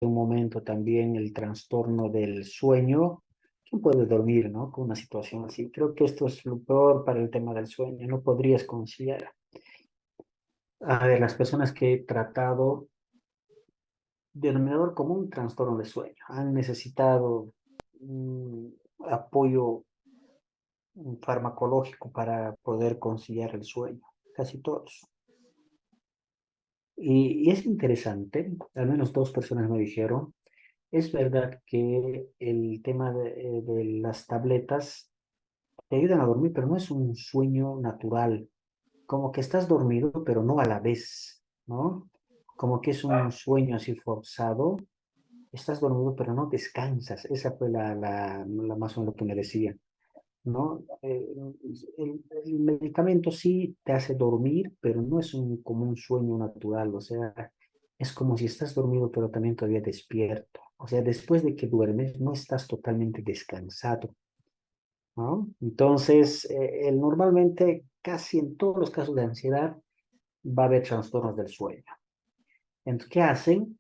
un momento también el trastorno del sueño. ¿Quién puede dormir, no? Con una situación así. Creo que esto es lo peor para el tema del sueño. No podrías conciliar. A ver, las personas que he tratado, denominador común, trastorno de sueño. Han necesitado mm, apoyo farmacológico para poder conciliar el sueño. Casi todos. Y es interesante, al menos dos personas me dijeron, es verdad que el tema de las tabletas te ayudan a dormir, pero no es un sueño natural. Como que estás dormido, pero no a la vez, ¿no? Como que es un sueño así forzado. Estás dormido, pero no descansas. Esa fue la más o menos lo que me decía, ¿no? El medicamento sí te hace dormir, pero no es como un sueño natural. O sea, es como si estás dormido, pero también todavía despierto. O sea, después de que duermes, no estás totalmente descansado, ¿no? Entonces, normalmente, casi en todos los casos de ansiedad, va a haber trastornos del sueño. Entonces, ¿qué hacen?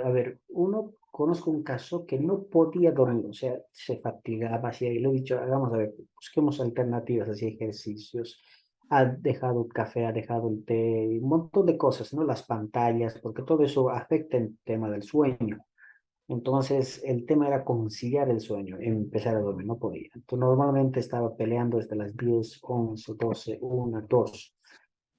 A ver, uno conozco un caso que no podía dormir, o sea, se fatigaba, así, y le he dicho, hagamos, a ver, busquemos alternativas, así, ejercicios. Ha dejado el café, ha dejado el té, un montón de cosas, ¿no? Las pantallas, porque todo eso afecta el tema del sueño. Entonces, el tema era conciliar el sueño, empezar a dormir, no podía. Entonces, normalmente estaba peleando desde las 10, 11, 12, 1, 2,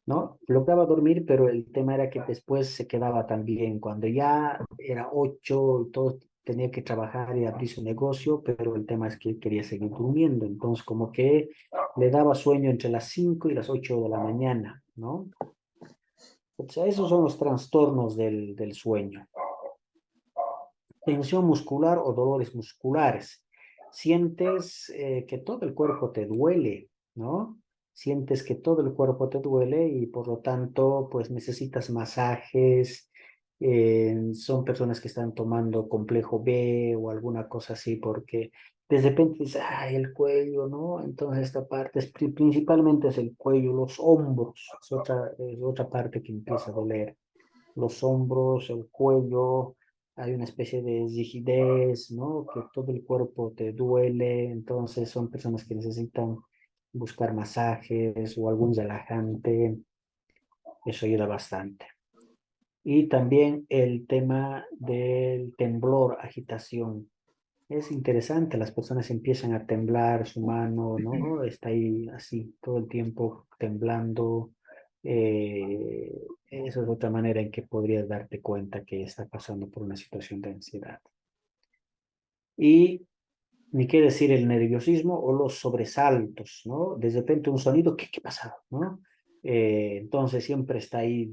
¿no? Lograba dormir, pero el tema era que después se quedaba también, cuando ya era 8 y todo tenía que trabajar y abrir su negocio, pero el tema es que quería seguir durmiendo. Entonces, como que le daba sueño entre las 5 y las 8 de la mañana, ¿no? O sea, esos son los trastornos del sueño. Tensión muscular o dolores musculares. Sientes que todo el cuerpo te duele, ¿no? Sientes que todo el cuerpo te duele y por lo tanto, pues necesitas masajes. Son personas que están tomando complejo B o alguna cosa así porque de repente dices, ay, el cuello, ¿no? Entonces esta parte principalmente es el cuello, los hombros, es otra parte que empieza a doler, los hombros, el cuello, hay una especie de rigidez, ¿no? Que todo el cuerpo te duele, entonces son personas que necesitan buscar masajes o algún relajante, eso ayuda bastante. Y también el tema del temblor, agitación. Es interesante, las personas empiezan a temblar, su mano, ¿no? Está ahí así todo el tiempo temblando. Eh, Eso es otra manera en que podrías darte cuenta que está pasando por una situación de ansiedad. Y ni qué decir el nerviosismo o los sobresaltos, ¿no? De repente un sonido, ¿qué pasa? ¿No? Entonces siempre está ahí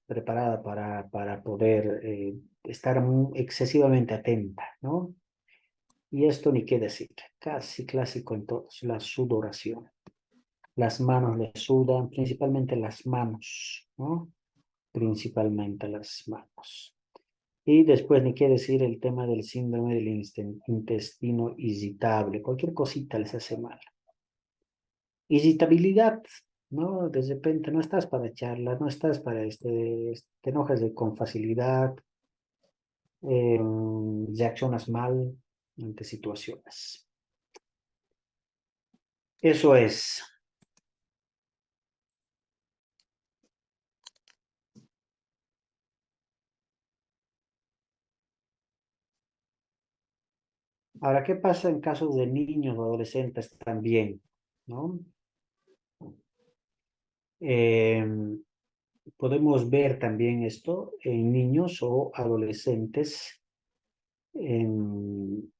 preparada para poder estar excesivamente atenta, ¿no? Y esto ni qué decir, casi clásico en todos, la sudoración. Las manos le sudan, principalmente las manos, ¿no? Principalmente las manos. Y después ni qué decir el tema del síndrome del intestino irritable. Cualquier cosita les hace mal. Irritabilidad, ¿no? De repente no estás para charlas, no estás para te enojas con facilidad, reaccionas mal ante situaciones. Eso es. Ahora, ¿qué pasa en casos de niños o adolescentes también? ¿No? Eh, Podemos ver también esto en niños o adolescentes. en-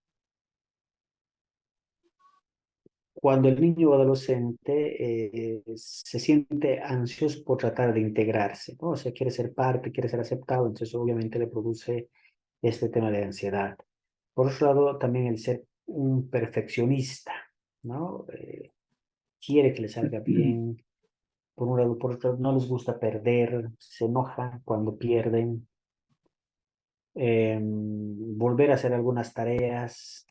Cuando el niño o adolescente se siente ansioso por tratar de integrarse, ¿no? O sea, quiere ser parte, quiere ser aceptado, entonces obviamente le produce este tema de ansiedad. Por otro lado, también el ser un perfeccionista, ¿no? Quiere que le salga bien. Por un lado, por otro, no les gusta perder, se enojan cuando pierden. Volver a hacer algunas tareas,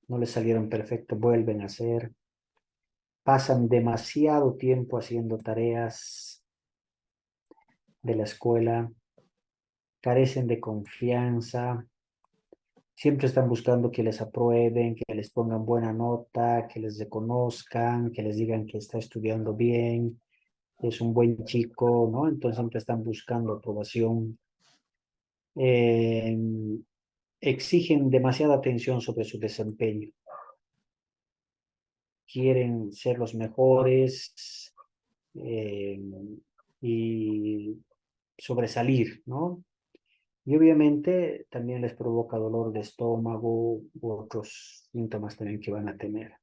no les salieron perfecto, vuelven a hacer. Pasan demasiado tiempo haciendo tareas de la escuela. carecen de confianza, siempre están buscando que les aprueben, que les pongan buena nota, que les reconozcan, que les digan que está estudiando bien, que es un buen chico, ¿no? Entonces siempre están buscando aprobación. Eh, Exigen demasiada atención sobre su desempeño. Quieren ser los mejores eh, y sobresalir, ¿no? Y obviamente también les provoca dolor de estómago u otros síntomas también que van a tener.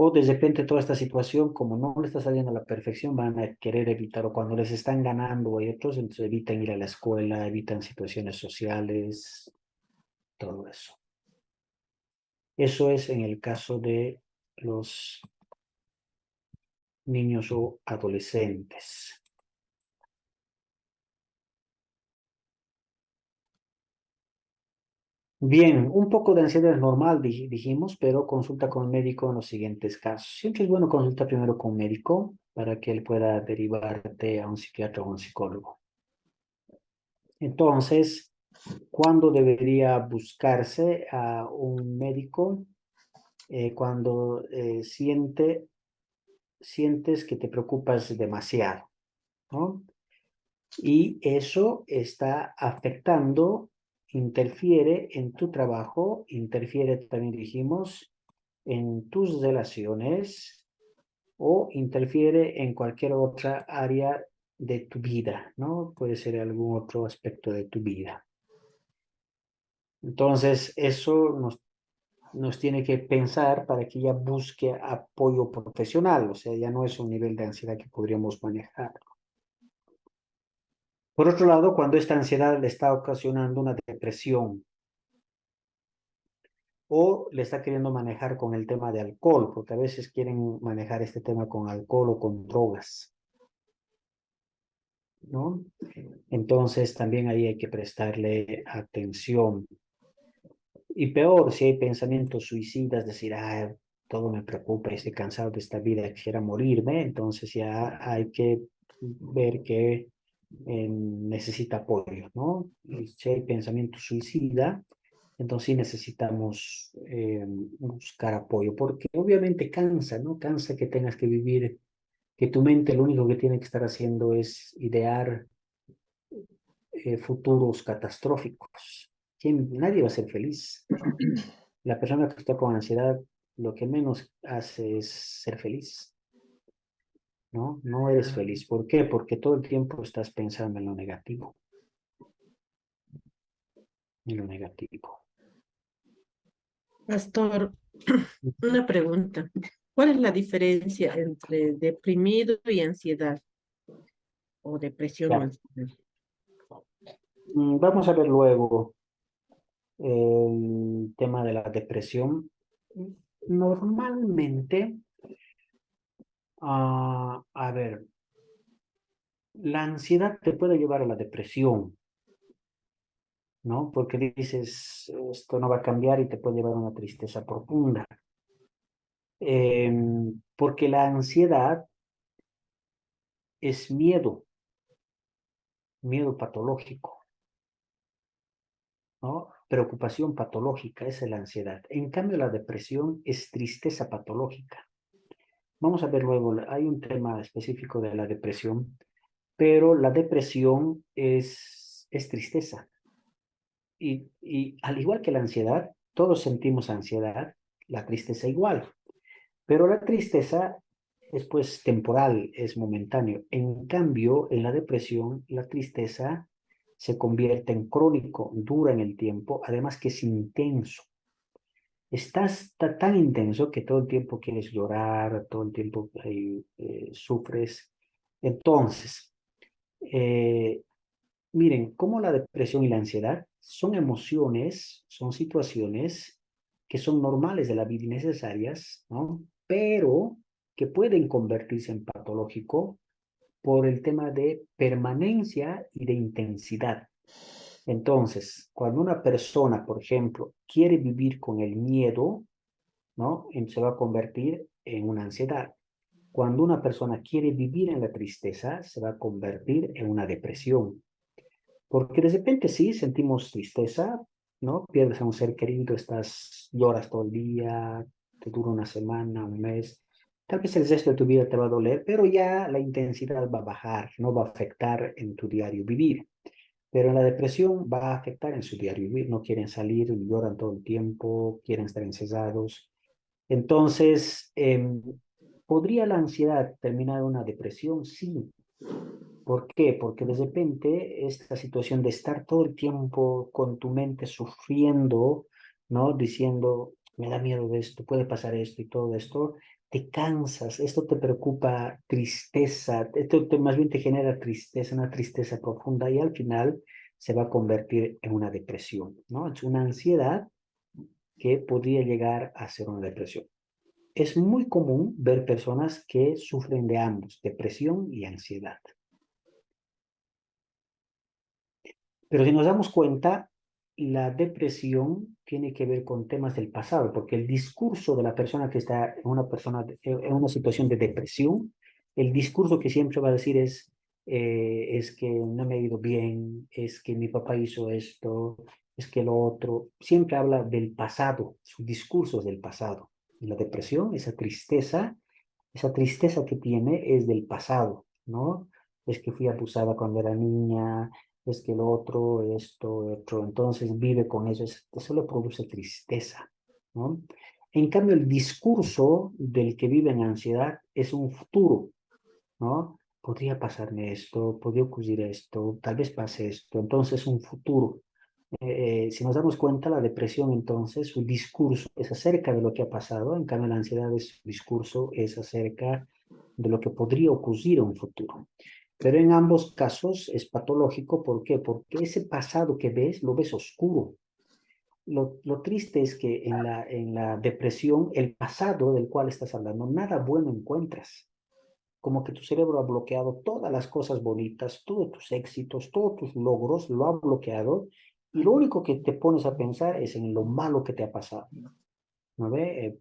O de repente toda esta situación, como no le está saliendo a la perfección, van a querer evitar, o cuando les están ganando o hay otros, entonces evitan ir a la escuela, evitan situaciones sociales, todo eso. Eso es en el caso de los niños o adolescentes. Bien, un poco de ansiedad es normal, dijimos, pero consulta con el médico en los siguientes casos. Siempre es bueno consultar primero con un médico para que él pueda derivarte a un psiquiatra o un psicólogo. Entonces, ¿cuándo debería buscarse a un médico? Cuando sientes que te preocupas demasiado, ¿no? Y eso está afectando, interfiere en tu trabajo, interfiere, también dijimos, en tus relaciones o interfiere en cualquier otra área de tu vida, ¿no? Puede ser algún otro aspecto de tu vida. Entonces, eso nos tiene que pensar para que ella busque apoyo profesional, o sea, ya no es un nivel de ansiedad que podríamos manejar. Por otro lado, cuando esta ansiedad le está ocasionando una depresión o le está queriendo manejar con el tema de alcohol, porque a veces quieren manejar este tema con alcohol o con drogas, ¿no? Entonces también ahí hay que prestarle atención. Y peor, si hay pensamientos suicidas, decir, ah, todo me preocupa, estoy cansado de esta vida, quisiera morirme, entonces ya hay que ver que necesita apoyo, ¿no? Y si hay pensamiento suicida, entonces sí necesitamos buscar apoyo, porque obviamente cansa, ¿no? Cansa que tengas que vivir, que tu mente lo único que tiene que estar haciendo es idear futuros catastróficos. Nadie va a ser feliz. La persona que está con ansiedad lo que menos hace es ser feliz, ¿no? No eres feliz. ¿Por qué? Porque todo el tiempo estás pensando en lo negativo, en lo negativo. Pastor, una pregunta. ¿Cuál es la diferencia entre deprimido y ansiedad o depresión o Ya, ansiedad? vamos a ver luego el tema de la depresión. Normalmente, a ver, la ansiedad te puede llevar a la depresión, ¿no? Porque dices, esto no va a cambiar y te puede llevar a una tristeza profunda. Porque la ansiedad es miedo, miedo patológico, ¿no? Preocupación patológica, esa es la ansiedad. En cambio, la depresión es tristeza patológica. Vamos a ver luego, hay un tema específico de la depresión, pero la depresión es tristeza. Y al igual que la ansiedad, todos sentimos ansiedad, la tristeza igual, pero la tristeza es pues temporal, es momentáneo. En cambio, en la depresión, la tristeza se convierte en crónico, dura en el tiempo, además que es intenso. Está tan intenso que todo el tiempo quieres llorar, todo el tiempo sufres. Entonces, eh, miren, cómo la depresión y la ansiedad son emociones, son situaciones que son normales de la vida y necesarias, ¿no? Pero que pueden convertirse en patológico por el tema de permanencia y de intensidad. Entonces, cuando una persona, por ejemplo, quiere vivir con el miedo, ¿no? Se va a convertir en una ansiedad. Cuando una persona quiere vivir en la tristeza, se va a convertir en una depresión. Porque de repente sí sentimos tristeza, ¿no? Pierdes a un ser querido, lloras todo el día, te dura una semana, un mes. Tal vez el resto de tu vida te va a doler, pero ya la intensidad va a bajar, no va a afectar en tu diario vivir. Pero en la depresión va a afectar en su diario vivir. No quieren salir, lloran todo el tiempo, quieren estar encerrados. Entonces, ¿podría la ansiedad terminar en una depresión? Sí. ¿Por qué? Porque de repente esta situación de estar todo el tiempo con tu mente sufriendo, ¿no? Diciendo, me da miedo de esto, puede pasar esto y todo esto, te cansas, esto te preocupa, tristeza, más bien te genera tristeza, una tristeza profunda y al final se va a convertir en una depresión, ¿no? Es una ansiedad que podría llegar a ser una depresión. Es muy común ver personas que sufren de ambos, depresión y ansiedad. Pero si nos damos cuenta, la depresión tiene que ver con temas del pasado, porque el discurso de la persona que está en una situación de depresión, el discurso que siempre va a decir es que no me ha ido bien, es que mi papá hizo esto, es que lo otro. Siempre habla del pasado, su discurso es del pasado. Y la depresión, esa tristeza que tiene es del pasado, ¿no? Es que fui abusada cuando era niña, es que lo otro, esto, otro, entonces vive con eso, eso le produce tristeza, ¿no? En cambio, el discurso del que vive en ansiedad es un futuro, ¿no? Podría pasarme esto, podría ocurrir esto, tal vez pase esto, entonces un futuro. Si nos damos cuenta, la depresión entonces, su discurso es acerca de lo que ha pasado, en cambio la ansiedad, su discurso es acerca de lo que podría ocurrir en un futuro. Pero en ambos casos es patológico, ¿por qué? Porque ese pasado que ves, lo ves oscuro. Lo triste es que en la depresión, el pasado del cual estás hablando, nada bueno encuentras. Como que tu cerebro ha bloqueado todas las cosas bonitas, todos tus éxitos, todos tus logros, lo ha bloqueado y lo único que te pones a pensar es en lo malo que te ha pasado. ¿No ve?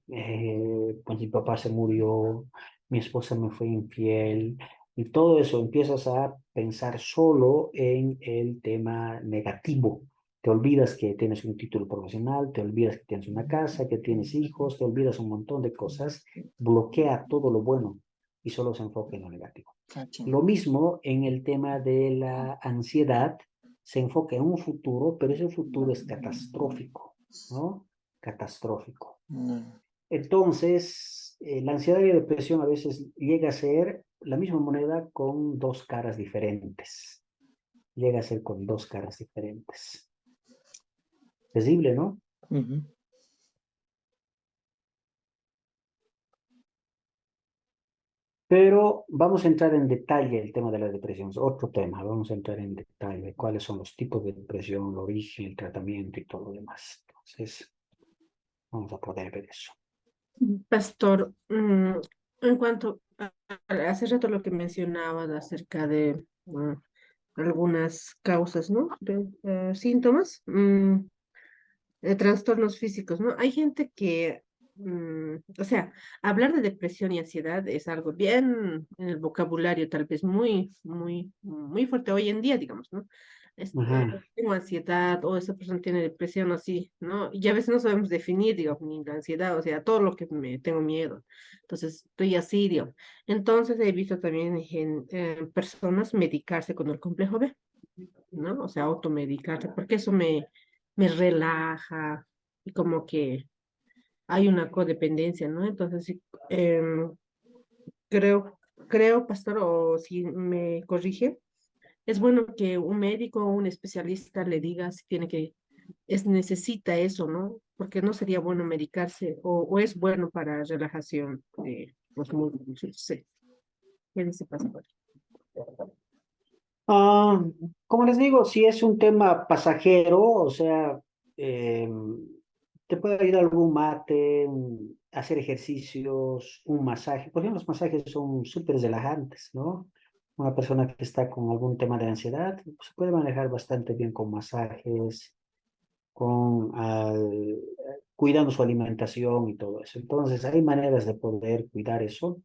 Pues mi papá se murió, mi esposa me fue infiel y todo eso empiezas a pensar solo en el tema negativo. Te olvidas que tienes un título profesional, te olvidas que tienes una casa, que tienes hijos, te olvidas un montón de cosas, bloquea todo lo bueno y solo se enfoca en lo negativo. Lo mismo en el tema de la ansiedad, se enfoca en un futuro, pero ese futuro es catastrófico, ¿no? Catastrófico. Entonces, la ansiedad y la depresión a veces llega a ser la misma moneda con dos caras diferentes. Llega a ser con dos caras diferentes. Terrible, ¿no? Ujú. Pero vamos a entrar en detalle el tema de la depresión. Es otro tema. Vamos a entrar en detalle cuáles son los tipos de depresión, el origen, el tratamiento y todo lo demás. Entonces, vamos a poder ver eso. Pastor, en cuanto hace rato lo que mencionabas acerca de algunas causas, ¿no? De síntomas, de trastornos físicos, ¿no? Hay gente que, o sea, hablar de depresión y ansiedad es algo bien en el vocabulario, tal vez muy fuerte hoy en día, digamos, ¿no? Ajá. Tengo ansiedad o esa persona tiene depresión o así, ¿no? Y a veces no sabemos definir, digo, ni la ansiedad, o sea, todo lo que me tengo miedo. Entonces, estoy así, digo. Entonces, he visto también en personas medicarse con el complejo B, ¿no? O sea, automedicarse, porque eso me relaja y como que hay una codependencia, ¿no? Entonces, sí, creo, creo, pastor, o si me corrige, es bueno que un médico o un especialista le diga si tiene necesita eso, ¿no? Porque no sería bueno medicarse o es bueno para relajación de los músculos. Sí. ¿Qué dice pastor? Ah, como les digo, si es un tema pasajero, o sea, eh, te puede ayudar algún mate, hacer ejercicios, un masaje. Por ejemplo, los masajes son súper relajantes, ¿no? Una persona que está con algún tema de ansiedad se puede manejar bastante bien con masajes, cuidando su alimentación y todo eso. Entonces, hay maneras de poder cuidar eso,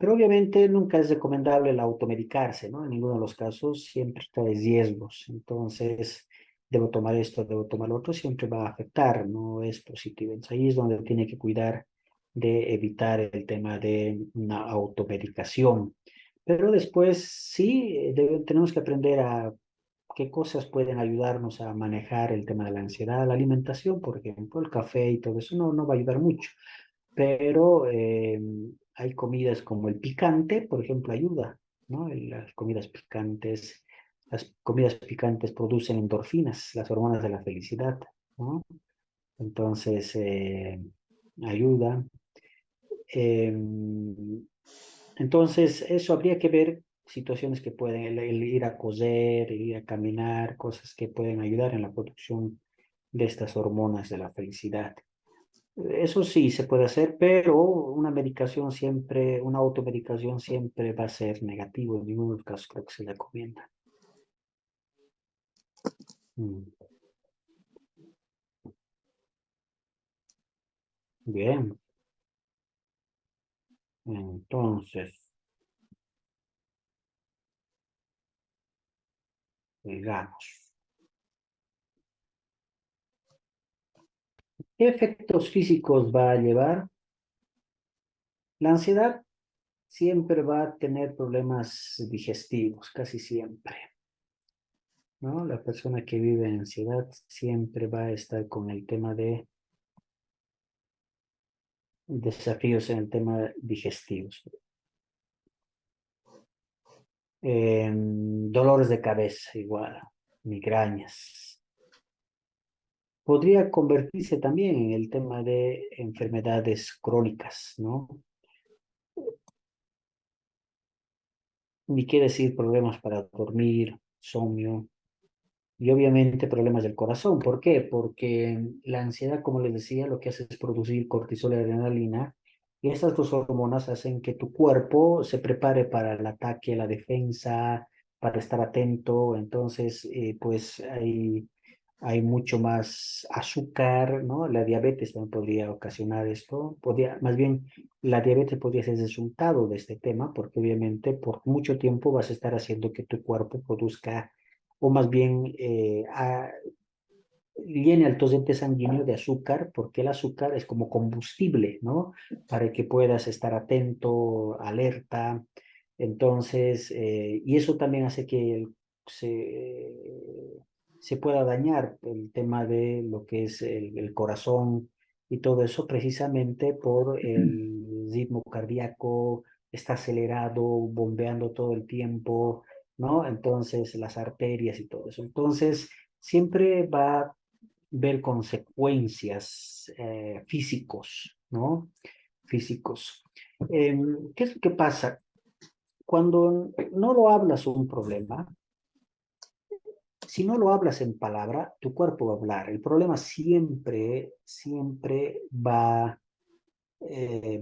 Pero obviamente nunca es recomendable el automedicarse, ¿no? En ninguno de los casos siempre trae riesgos. Entonces, debo tomar esto, debo tomar lo otro, siempre va a afectar, no es positivo. Entonces, ahí es donde tiene que cuidar de evitar el tema de una automedicación. Pero después sí, tenemos que aprender a qué cosas pueden ayudarnos a manejar el tema de la ansiedad. La alimentación, por ejemplo, el café y todo eso no va a ayudar mucho, pero hay comidas como el picante, por ejemplo, ayuda, ¿no? Las comidas picantes producen endorfinas, las hormonas de la felicidad, ¿no? Entonces, ayuda. Em, entonces, eso habría que ver situaciones que pueden, el ir a coser, el ir a caminar, cosas que pueden ayudar en la producción de estas hormonas de la felicidad. Eso sí se puede hacer, pero una medicación siempre, una automedicación siempre va a ser negativo. En ninguno de los casos creo que se recomienda. Mm, Bien, entonces, digamos, ¿qué efectos físicos va a llevar? La ansiedad siempre va a tener problemas digestivos, casi siempre, ¿no? La persona que vive en ansiedad siempre va a estar con el tema de desafíos en el tema digestivos. Dolores de cabeza, igual, migrañas. Podría convertirse también en el tema de enfermedades crónicas, ¿no? Ni qué decir problemas para dormir, insomnio y obviamente problemas del corazón. ¿Por qué? Porque la ansiedad, como les decía, lo que hace es producir cortisol y adrenalina y estas dos hormonas hacen que tu cuerpo se prepare para el ataque, la defensa, para estar atento. Entonces, pues hay mucho más azúcar, ¿no? La diabetes también podría ocasionar esto. Más bien, la diabetes podría ser resultado de este tema, porque obviamente por mucho tiempo vas a estar haciendo que tu cuerpo produzca, o más bien llene al torrente sanguíneo de azúcar, porque el azúcar es como combustible, ¿no? Para que puedas estar atento, alerta. Entonces, y eso también hace que se pueda dañar el tema de lo que es el corazón y todo eso precisamente por el ritmo cardíaco, está acelerado, bombeando todo el tiempo, ¿no? Entonces, las arterias y todo eso. Entonces, siempre va a ver consecuencias físicos, ¿no? Físicos. ¿Qué es lo que pasa? Cuando no lo hablas un problema, si no lo hablas en palabra, tu cuerpo va a hablar. El problema siempre, siempre va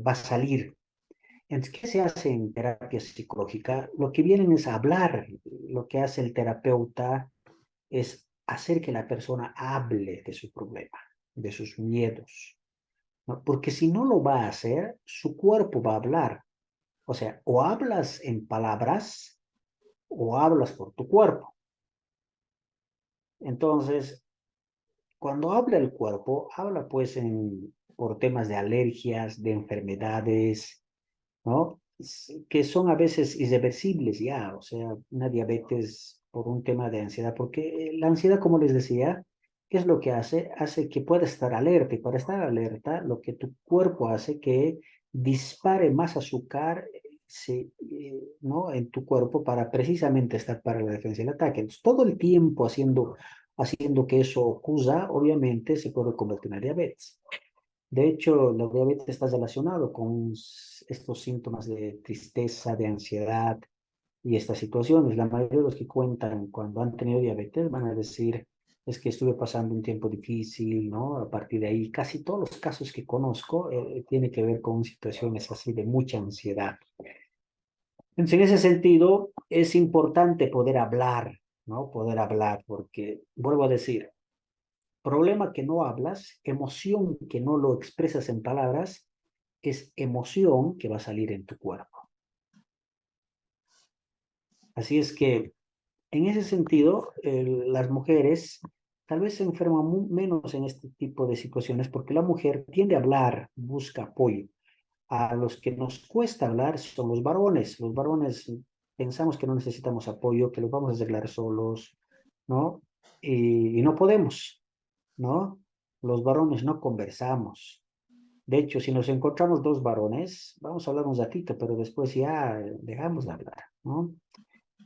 a salir. Entonces, ¿qué se hace en terapia psicológica? Lo que vienen es hablar. Lo que hace el terapeuta es hacer que la persona hable de su problema, de sus miedos, ¿no? Porque si no lo va a hacer, su cuerpo va a hablar. O sea, o hablas en palabras o hablas por tu cuerpo. Entonces, cuando habla el cuerpo, habla pues por temas de alergias, de enfermedades, ¿no? Que son a veces irreversibles ya, o sea, una diabetes por un tema de ansiedad, porque la ansiedad, como les decía, ¿qué es lo que hace? Hace que pueda estar alerta, y para estar alerta, lo que tu cuerpo hace que dispare más azúcar, ¿no? En tu cuerpo para precisamente estar para la defensa y el ataque. Entonces, todo el tiempo haciendo que eso ocurra, obviamente se puede convertir en diabetes. De hecho, la diabetes está relacionado con estos síntomas de tristeza, de ansiedad y estas situaciones. La mayoría de los que cuentan cuando han tenido diabetes van a decir, es que estuve pasando un tiempo difícil, ¿no? A partir de ahí, casi todos los casos que conozco tienen que ver con situaciones así de mucha ansiedad. Entonces, en ese sentido, es importante poder hablar, ¿no? Poder hablar, porque, vuelvo a decir, problema que no hablas, emoción que no lo expresas en palabras, es emoción que va a salir en tu cuerpo. Así es que, en ese sentido, las mujeres tal vez se enferman menos en este tipo de situaciones porque la mujer tiende a hablar, busca apoyo. A los que nos cuesta hablar son los varones. Los varones pensamos que no necesitamos apoyo, que lo vamos a arreglar solos, ¿no? Y no podemos, ¿no? Los varones no conversamos. De hecho, si nos encontramos dos varones, vamos a hablar un ratito, pero después ya dejamos de hablar, ¿no?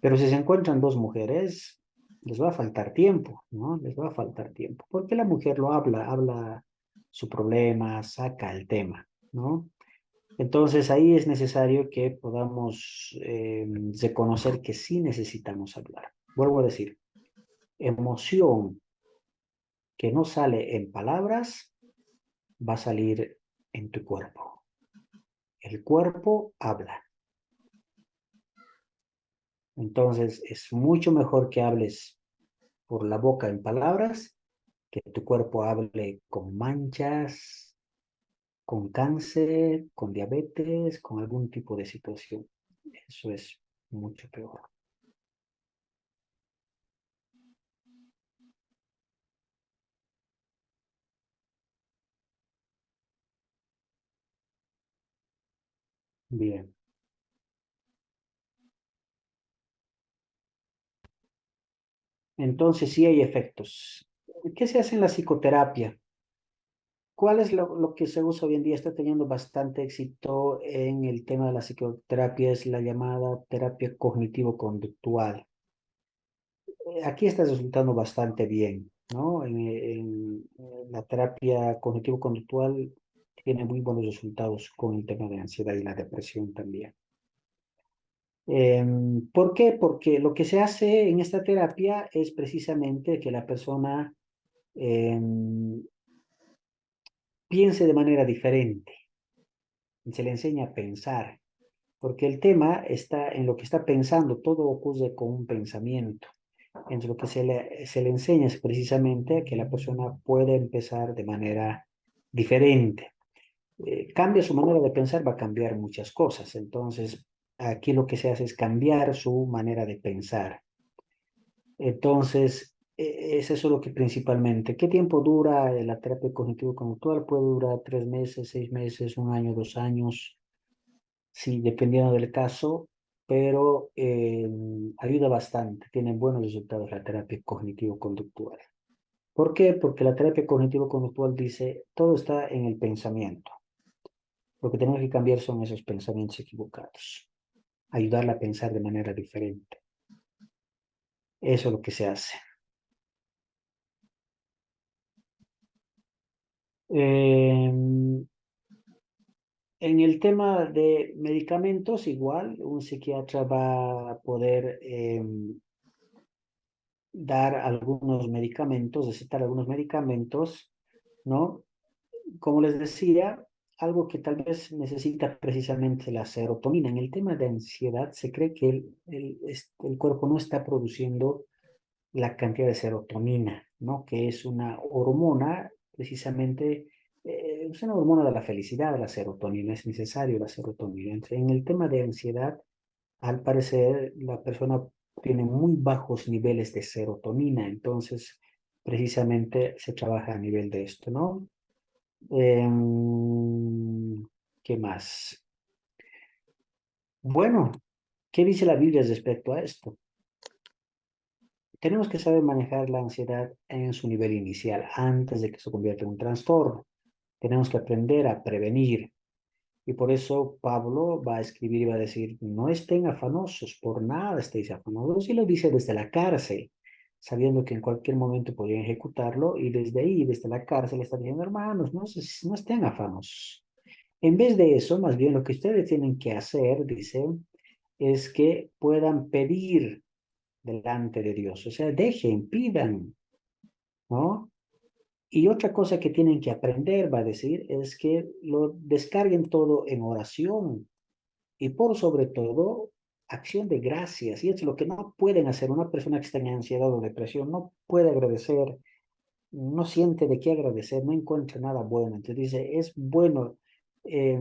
Pero si se encuentran dos mujeres, les va a faltar tiempo, ¿no? Les va a faltar tiempo, porque la mujer lo habla, habla su problema, saca el tema, ¿no? Entonces ahí es necesario que podamos reconocer que sí necesitamos hablar. Vuelvo a decir, emoción que no sale en palabras va a salir en tu cuerpo. El cuerpo habla. Entonces es mucho mejor que hables por la boca en palabras, que tu cuerpo hable con manchas, con cáncer, con diabetes, con algún tipo de situación. Eso es mucho peor. Bien. Entonces sí hay efectos. ¿Qué se hace en la psicoterapia? ¿Cuál es lo que se usa hoy en día? Está teniendo bastante éxito en el tema de la psicoterapia, es la llamada terapia cognitivo-conductual. Aquí está resultando bastante bien, ¿no? La terapia cognitivo-conductual tiene muy buenos resultados con el tema de ansiedad y la depresión también. ¿Por qué? Porque lo que se hace en esta terapia es precisamente que la persona piense de manera diferente, se le enseña a pensar, porque el tema está en lo que está pensando, todo ocurre con un pensamiento. Entonces lo que se le enseña es precisamente que la persona puede empezar de manera diferente. Cambia su manera de pensar, va a cambiar muchas cosas. Entonces, aquí lo que se hace es cambiar su manera de pensar. Entonces, es eso lo que principalmente. ¿Qué tiempo dura la terapia cognitivo-conductual? Puede durar 3 meses, 6 meses, un año, 2 años, sí, dependiendo del caso, pero ayuda bastante. Tiene buenos resultados la terapia cognitivo-conductual. ¿Por qué? Porque la terapia cognitivo-conductual dice, todo está en el pensamiento. Lo que tenemos que cambiar son esos pensamientos equivocados. Ayudarla a pensar de manera diferente. Eso es lo que se hace. En el tema de medicamentos, igual, un psiquiatra va a poder dar algunos medicamentos, recetar algunos medicamentos, ¿no? Como les decía, algo que tal vez necesita precisamente la serotonina. En el tema de ansiedad, se cree que el cuerpo no está produciendo la cantidad de serotonina, ¿no? Que es una hormona, precisamente, es una hormona de la felicidad, la serotonina, es necesario la serotonina. En el tema de ansiedad, al parecer, la persona tiene muy bajos niveles de serotonina, entonces, precisamente, se trabaja a nivel de esto, ¿no? ¿Qué más? Bueno, ¿qué dice la Biblia respecto a esto? Tenemos que saber manejar la ansiedad en su nivel inicial, antes de que se convierta en un trastorno. Tenemos que aprender a prevenir. Y por eso Pablo va a escribir y va a decir, no estén afanosos, por nada estéis afanosos. Y lo dice desde la cárcel, sabiendo que en cualquier momento podrían ejecutarlo. Y desde ahí, desde la cárcel, está diciendo, hermanos, no estén afanosos. En vez de eso, más bien lo que ustedes tienen que hacer, dice, es que puedan pedir delante de Dios. O sea, dejen, pidan, ¿no? Y otra cosa que tienen que aprender, va a decir, es que lo descarguen todo en oración y por sobre todo, acción de gracias. Y es lo que no pueden hacer una persona que está en ansiedad o depresión, no puede agradecer, no siente de qué agradecer, no encuentra nada bueno. Entonces dice, es bueno eh,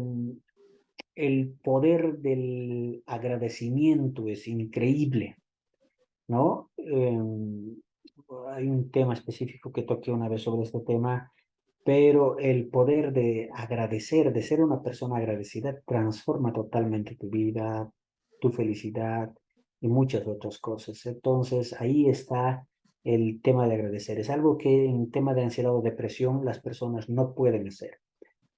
el poder del agradecimiento es increíble, ¿no? Hay un tema específico que toqué una vez sobre este tema, pero el poder de agradecer, de ser una persona agradecida, transforma totalmente tu vida, tu felicidad y muchas otras cosas. Entonces, ahí está el tema de agradecer. Es algo que en tema de ansiedad o depresión las personas no pueden hacer.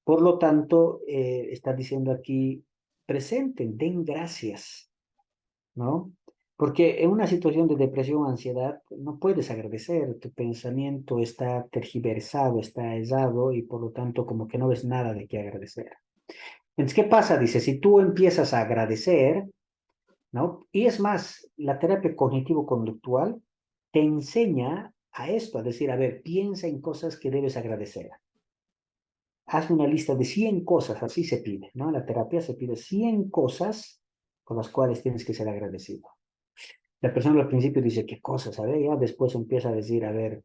Por lo tanto, está diciendo aquí, presenten, den gracias, ¿no? Porque en una situación de depresión o ansiedad no puedes agradecer, tu pensamiento está tergiversado, está errado y por lo tanto como que no ves nada de qué agradecer. Entonces, ¿qué pasa? Dice, si tú empiezas a agradecer, ¿no? Y es más, la terapia cognitivo-conductual te enseña a esto, a decir, a ver, piensa en cosas que debes agradecer. Haz una lista de 100 cosas, así se pide, ¿no? En la terapia se pide 100 cosas con las cuales tienes que ser agradecido. La persona al principio dice, ¿qué cosas? A ver, ya después empieza a decir, a ver,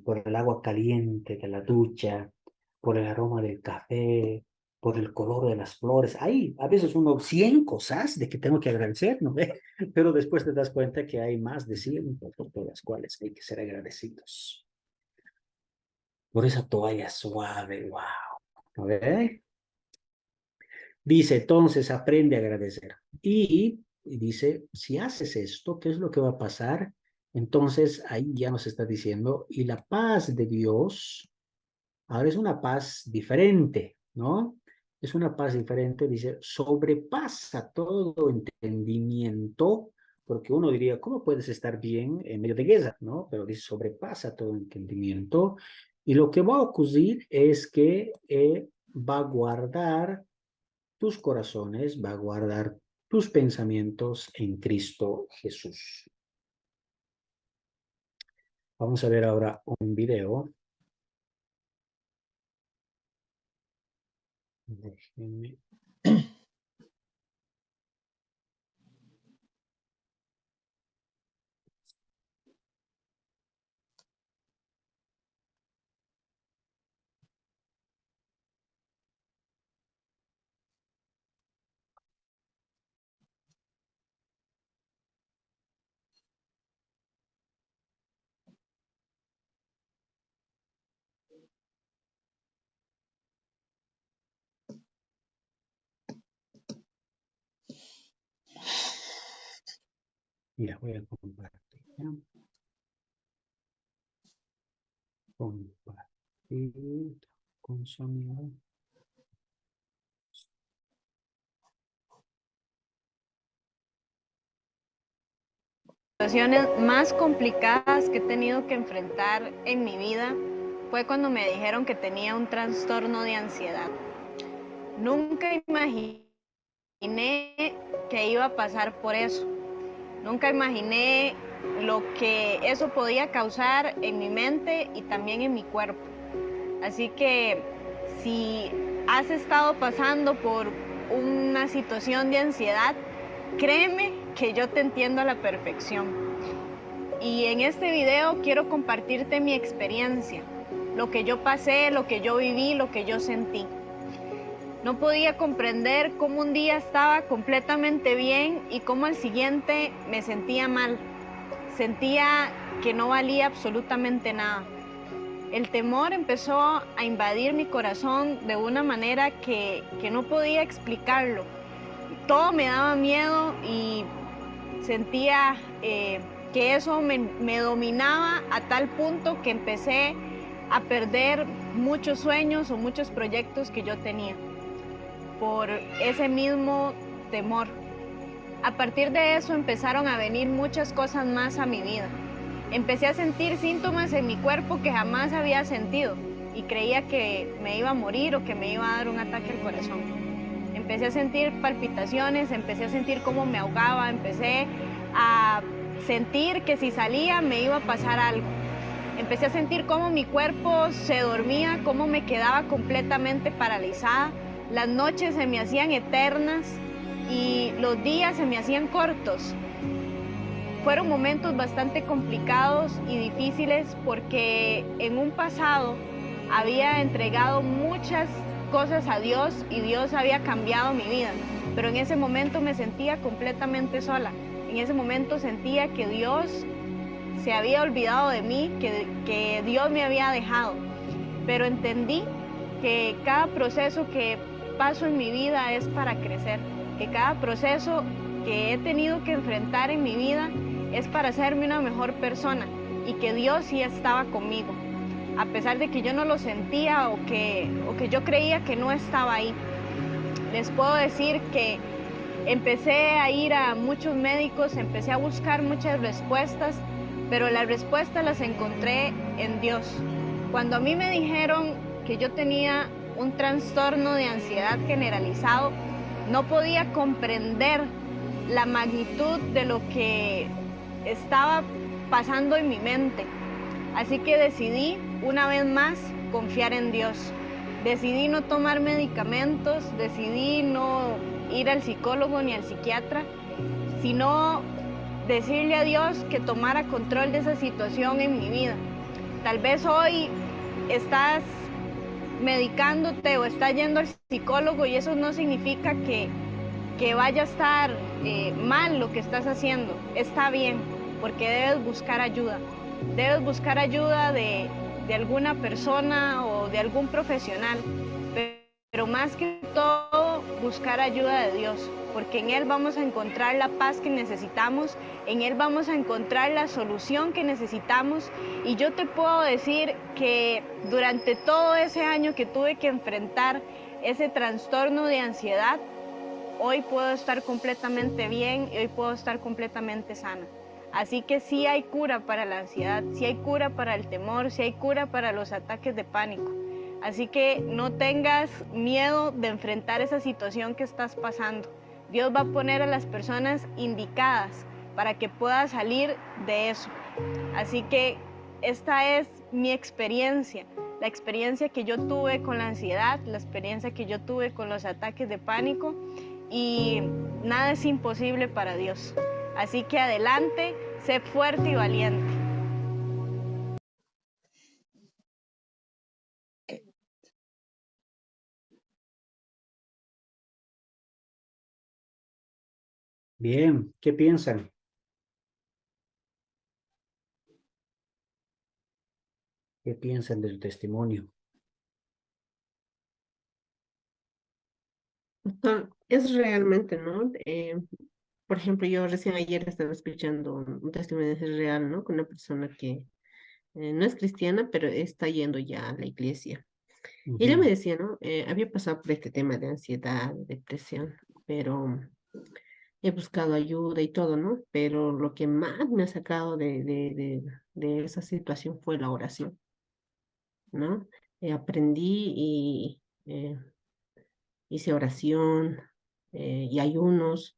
por el agua caliente de la ducha, por el aroma del café, por el color de las flores. Ahí, a veces uno, 100 cosas de que tengo que agradecer, ¿no ve? Pero después te das cuenta que hay más de 100 por las cuales hay que ser agradecidos. Por esa toalla suave, wow. ¿No ve? Dice, entonces aprende a agradecer. Y dice, si haces esto, ¿qué es lo que va a pasar? Entonces ahí ya nos está diciendo, y la paz de Dios, ahora es una paz diferente, ¿no? Es una paz diferente, dice, sobrepasa todo entendimiento, porque uno diría, ¿cómo puedes estar bien en medio de guerra, ¿no? Pero dice, sobrepasa todo entendimiento. Y lo que va a ocurrir es que va a guardar tus corazones, va a guardar tus pensamientos en Cristo Jesús. Vamos a ver ahora un video. Déjenme. Ya voy a compartir. Compartir con sonido. Situaciones más complicadas que he tenido que enfrentar en mi vida fue cuando me dijeron que tenía un trastorno de ansiedad. Nunca imaginé que iba a pasar por eso. Nunca imaginé lo que eso podía causar en mi mente y también en mi cuerpo. Así que si has estado pasando por una situación de ansiedad, créeme que yo te entiendo a la perfección. Y en este video quiero compartirte mi experiencia, lo que yo pasé, lo que yo viví, lo que yo sentí. No podía comprender cómo un día estaba completamente bien y cómo al siguiente me sentía mal. Sentía que no valía absolutamente nada. El temor empezó a invadir mi corazón de una manera que no podía explicarlo. Todo me daba miedo y sentía que eso me dominaba a tal punto que empecé a perder muchos sueños o muchos proyectos que yo tenía por ese mismo temor. A partir de eso empezaron a venir muchas cosas más a mi vida. Empecé a sentir síntomas en mi cuerpo que jamás había sentido y creía que me iba a morir o que me iba a dar un ataque al corazón. Empecé a sentir palpitaciones, empecé a sentir cómo me ahogaba, empecé a sentir que si salía me iba a pasar algo. Empecé a sentir cómo mi cuerpo se dormía, cómo me quedaba completamente paralizada. Las noches se me hacían eternas y los días se me hacían cortos. Fueron momentos bastante complicados y difíciles porque en un pasado había entregado muchas cosas a Dios y Dios había cambiado mi vida, pero en ese momento me sentía completamente sola. En ese momento sentía que Dios se había olvidado de mí, que Dios me había dejado. Pero entendí que cada proceso que paso en mi vida es para crecer, que cada proceso que he tenido que enfrentar en mi vida es para hacerme una mejor persona y que Dios sí estaba conmigo, a pesar de que yo no lo sentía o que yo creía que no estaba ahí. Les puedo decir que empecé a ir a muchos médicos, empecé a buscar muchas respuestas, pero las respuestas las encontré en Dios. Cuando a mí me dijeron que yo tenía un trastorno de ansiedad generalizado, no podía comprender la magnitud de lo que estaba pasando en mi mente. Así que decidí una vez más confiar en Dios. Decidí no tomar medicamentos, decidí no ir al psicólogo ni al psiquiatra, sino decirle a Dios que tomara control de esa situación en mi vida. Tal vez hoy estás medicándote o estás yendo al psicólogo y eso no significa que vaya a estar mal lo que estás haciendo. Está bien, porque debes buscar ayuda. Debes buscar ayuda de alguna persona o de algún profesional, pero más que todo buscar ayuda de Dios, porque en Él vamos a encontrar la paz que necesitamos, en Él vamos a encontrar la solución que necesitamos. Y yo te puedo decir que durante todo ese año que tuve que enfrentar ese trastorno de ansiedad, hoy puedo estar completamente bien y hoy puedo estar completamente sana. Así que sí hay cura para la ansiedad, sí hay cura para el temor, sí hay cura para los ataques de pánico. Así que no tengas miedo de enfrentar esa situación que estás pasando. Dios va a poner a las personas indicadas para que puedas salir de eso. Así que esta es mi experiencia, la experiencia que yo tuve con la ansiedad, la experiencia que yo tuve con los ataques de pánico, y nada es imposible para Dios. Así que adelante, sé fuerte y valiente. Bien, ¿qué piensan? ¿Qué piensan de su testimonio? Es realmente, ¿no? Por ejemplo, yo recién ayer estaba escuchando un testimonio real, ¿no? Con una persona que no es cristiana, pero está yendo ya a la iglesia. Y ella me Ujú, decía, ¿no? Había pasado por este tema de ansiedad, depresión, pero he buscado ayuda y todo, ¿no? Pero lo que más me ha sacado de esa situación fue la oración, ¿no? Aprendí y hice oración y ayunos,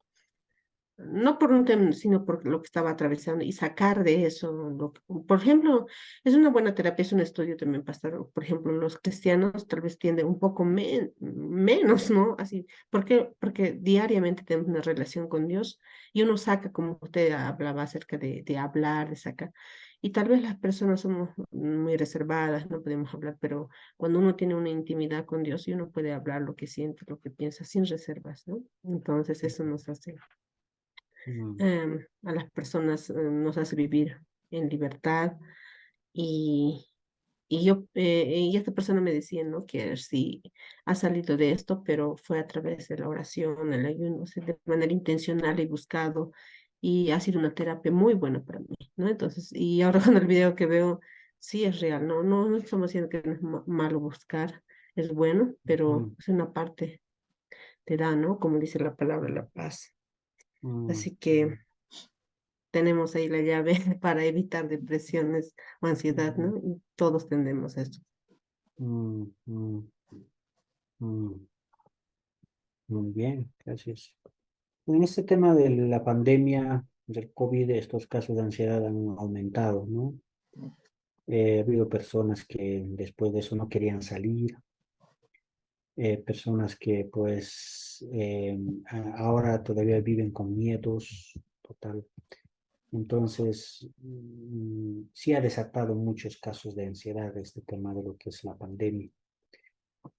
no por un tema, sino por lo que estaba atravesando y sacar de eso. Por ejemplo, es una buena terapia, es un estudio también, pastor. Por ejemplo, los cristianos tal vez tienden un poco menos, ¿no? Así, ¿por qué? Porque diariamente tenemos una relación con Dios y uno saca, como usted hablaba acerca de hablar, de sacar. Y tal vez las personas somos muy reservadas, no podemos hablar, pero cuando uno tiene una intimidad con Dios y uno puede hablar lo que siente, lo que piensa, sin reservas, ¿no? Entonces eso nos hace ujú, a las personas, nos hace vivir en libertad y, y esta persona me decía, ¿no? Que sí ha salido de esto, pero fue a través de la oración, el ayuno, o sea, de manera intencional y buscado, y ha sido una terapia muy buena para mí, ¿no? Entonces, y ahora con el video que veo, sí es real, ¿no? No estamos diciendo que no es malo buscar, es bueno, pero ujú, es una parte, te da, ¿no? Como dice la palabra, la paz. ujú, Así que tenemos ahí la llave para evitar depresiones o ansiedad, ujú, ¿no? Y todos tendemos a eso. ujú, ujú, ujú. Muy bien, gracias. En este tema de la pandemia del COVID, estos casos de ansiedad han aumentado, ¿no? Ha habido personas que después de eso no querían salir, personas que pues ahora todavía viven con miedos, total. Entonces, sí ha desatado muchos casos de ansiedad este tema de lo que es la pandemia.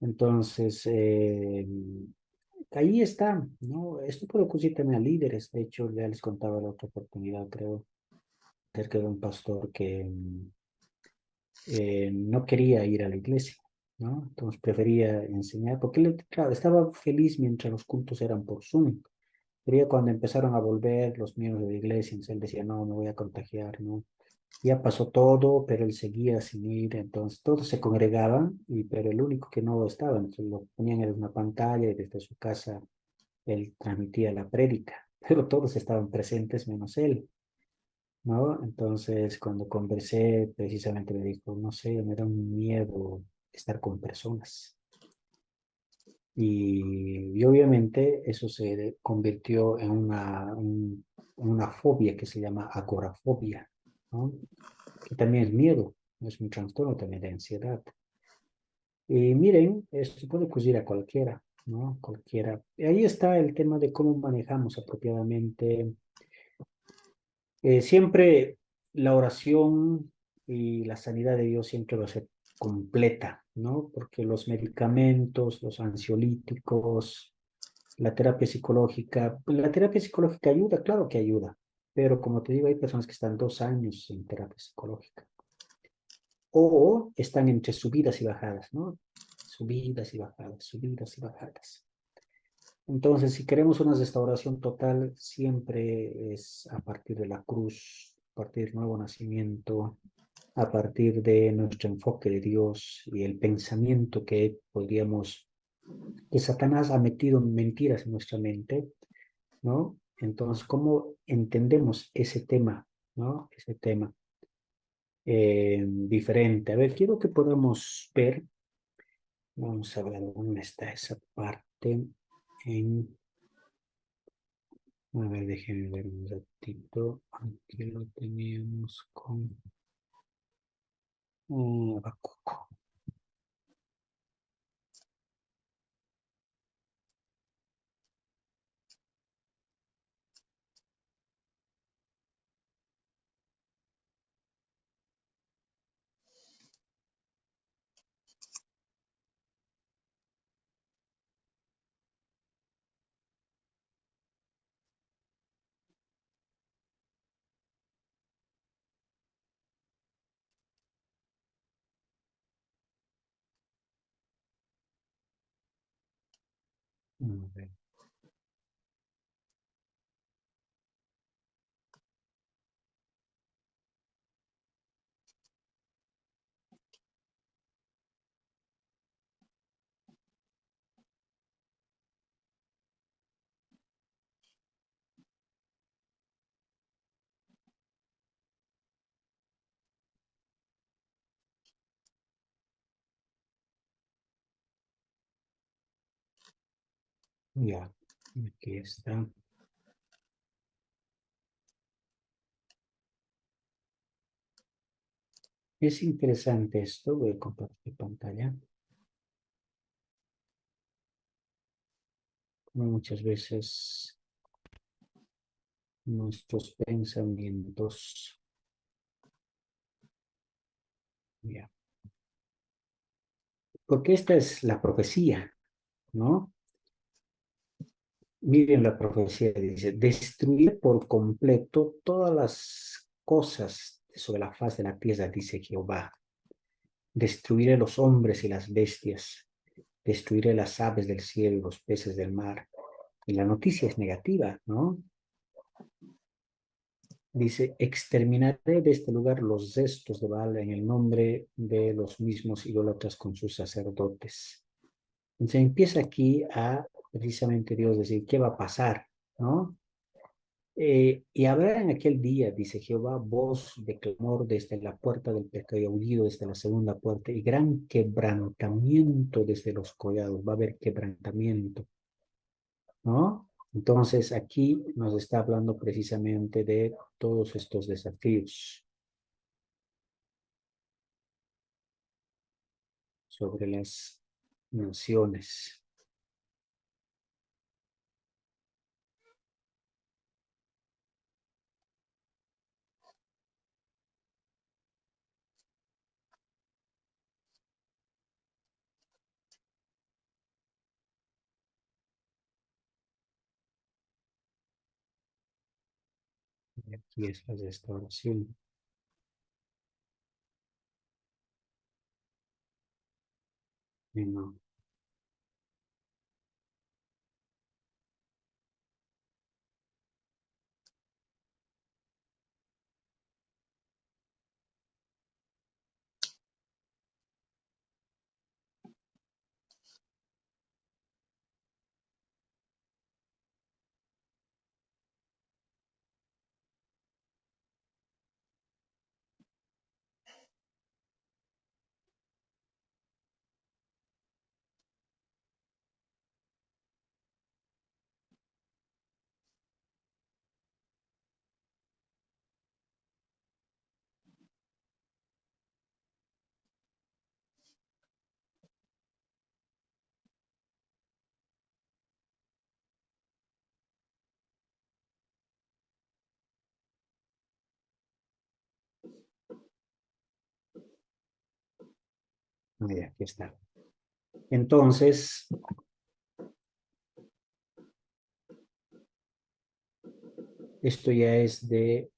Entonces, ahí está, ¿no? Esto puede ocurrir también a líderes. De hecho, ya les contaba la otra oportunidad, creo, acerca de un pastor que no quería ir a la iglesia, ¿no? Entonces prefería enseñar, porque él, claro, estaba feliz mientras los cultos eran por Zoom. Pero ya cuando empezaron a volver los miembros de la iglesia, entonces él decía, no, me voy a contagiar, ¿no? Ya pasó todo, pero él seguía sin ir, entonces todos se congregaban, pero el único que no estaba, entonces lo ponían en una pantalla y desde su casa él transmitía la prédica, pero todos estaban presentes menos él, ¿no? Entonces cuando conversé, precisamente me dijo, no sé, me da un miedo estar con personas. Y obviamente eso se convirtió en una fobia que se llama agorafobia, ¿no? Que también es miedo, es un trastorno también de ansiedad. Y miren, esto puede ocurrir a cualquiera, ¿no? Cualquiera. Y ahí está el tema de cómo manejamos apropiadamente. Siempre la oración y la sanidad de Dios siempre va a ser completa, ¿no? Porque los medicamentos, los ansiolíticos, la terapia psicológica ayuda, claro que ayuda, pero como te digo, hay personas que están 2 años en terapia psicológica o están entre subidas y bajadas, ¿no? Subidas y bajadas, subidas y bajadas. Entonces, si queremos una restauración total, siempre es a partir de la cruz, a partir del nuevo nacimiento, a partir de nuestro enfoque de Dios y el pensamiento que Satanás ha metido mentiras en nuestra mente, ¿no? Entonces, ¿cómo entendemos ese tema, ¿no? Ese tema diferente. A ver, quiero que podamos ver, vamos a ver dónde está esa parte en, a ver, déjenme ver un ratito. Aquí lo teníamos con Habacuc. A ver. Ya, aquí está. Es interesante esto, voy a compartir pantalla. Como muchas veces nuestros pensamientos, ya. Porque esta es la profecía, ¿no? Miren la profecía, dice, destruir por completo todas las cosas sobre la faz de la tierra, dice Jehová. Destruiré los hombres y las bestias, destruiré las aves del cielo y los peces del mar. Y la noticia es negativa, ¿no? Dice, exterminaré de este lugar los restos de Baal en el nombre de los mismos idólatras con sus sacerdotes. Entonces empieza aquí a precisamente Dios decir, ¿qué va a pasar? ¿No? Y habrá en aquel día, dice Jehová, voz de clamor desde la puerta del pecado y aullido desde la segunda puerta y gran quebrantamiento desde los collados. Va a haber quebrantamiento, ¿no? Entonces aquí nos está hablando precisamente de todos estos desafíos sobre las naciones. aquí es la restauración. No. Ahí, aquí está. Entonces, esto ya es de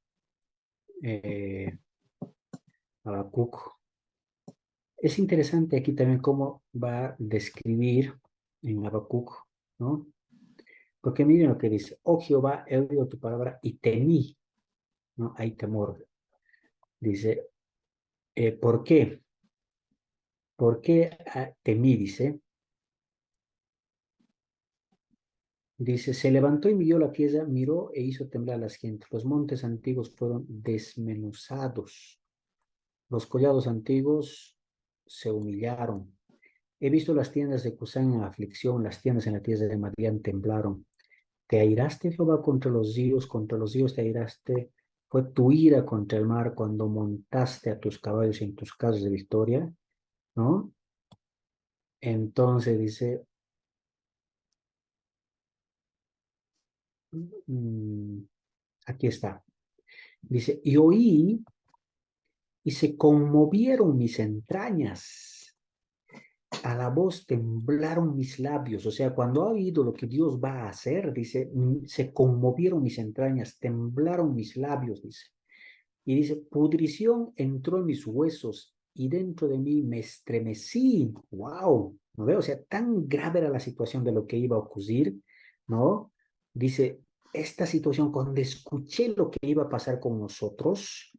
Habacuc. Es interesante aquí también cómo va a describir en Habacuc, ¿no? Porque miren lo que dice, oh Jehová, he oído tu palabra y temí, ¿no? Hay temor. Dice, ¿por qué? ¿Por qué temí? Dice, se levantó y midió la tierra, miró e hizo temblar a las gentes. Los montes antiguos fueron desmenuzados. Los collados antiguos se humillaron. He visto las tiendas de Cusán en aflicción, las tiendas en la tierra de Madián temblaron. Te airaste, Jehová, contra los ríos te airaste. Fue tu ira contra el mar cuando montaste a tus caballos en tus carros de victoria, ¿no? Entonces dice, mm, aquí está, dice, y oí y se conmovieron mis entrañas. A la voz temblaron mis labios. O sea, cuando ha oído lo que Dios va a hacer, dice, se conmovieron mis entrañas, temblaron mis labios, dice. Y dice, pudrición entró en mis huesos y dentro de mí me estremecí. ¡Wow! ¿No veo? O sea, tan grave era la situación de lo que iba a ocurrir, ¿no? Dice, esta situación, cuando escuché lo que iba a pasar con nosotros,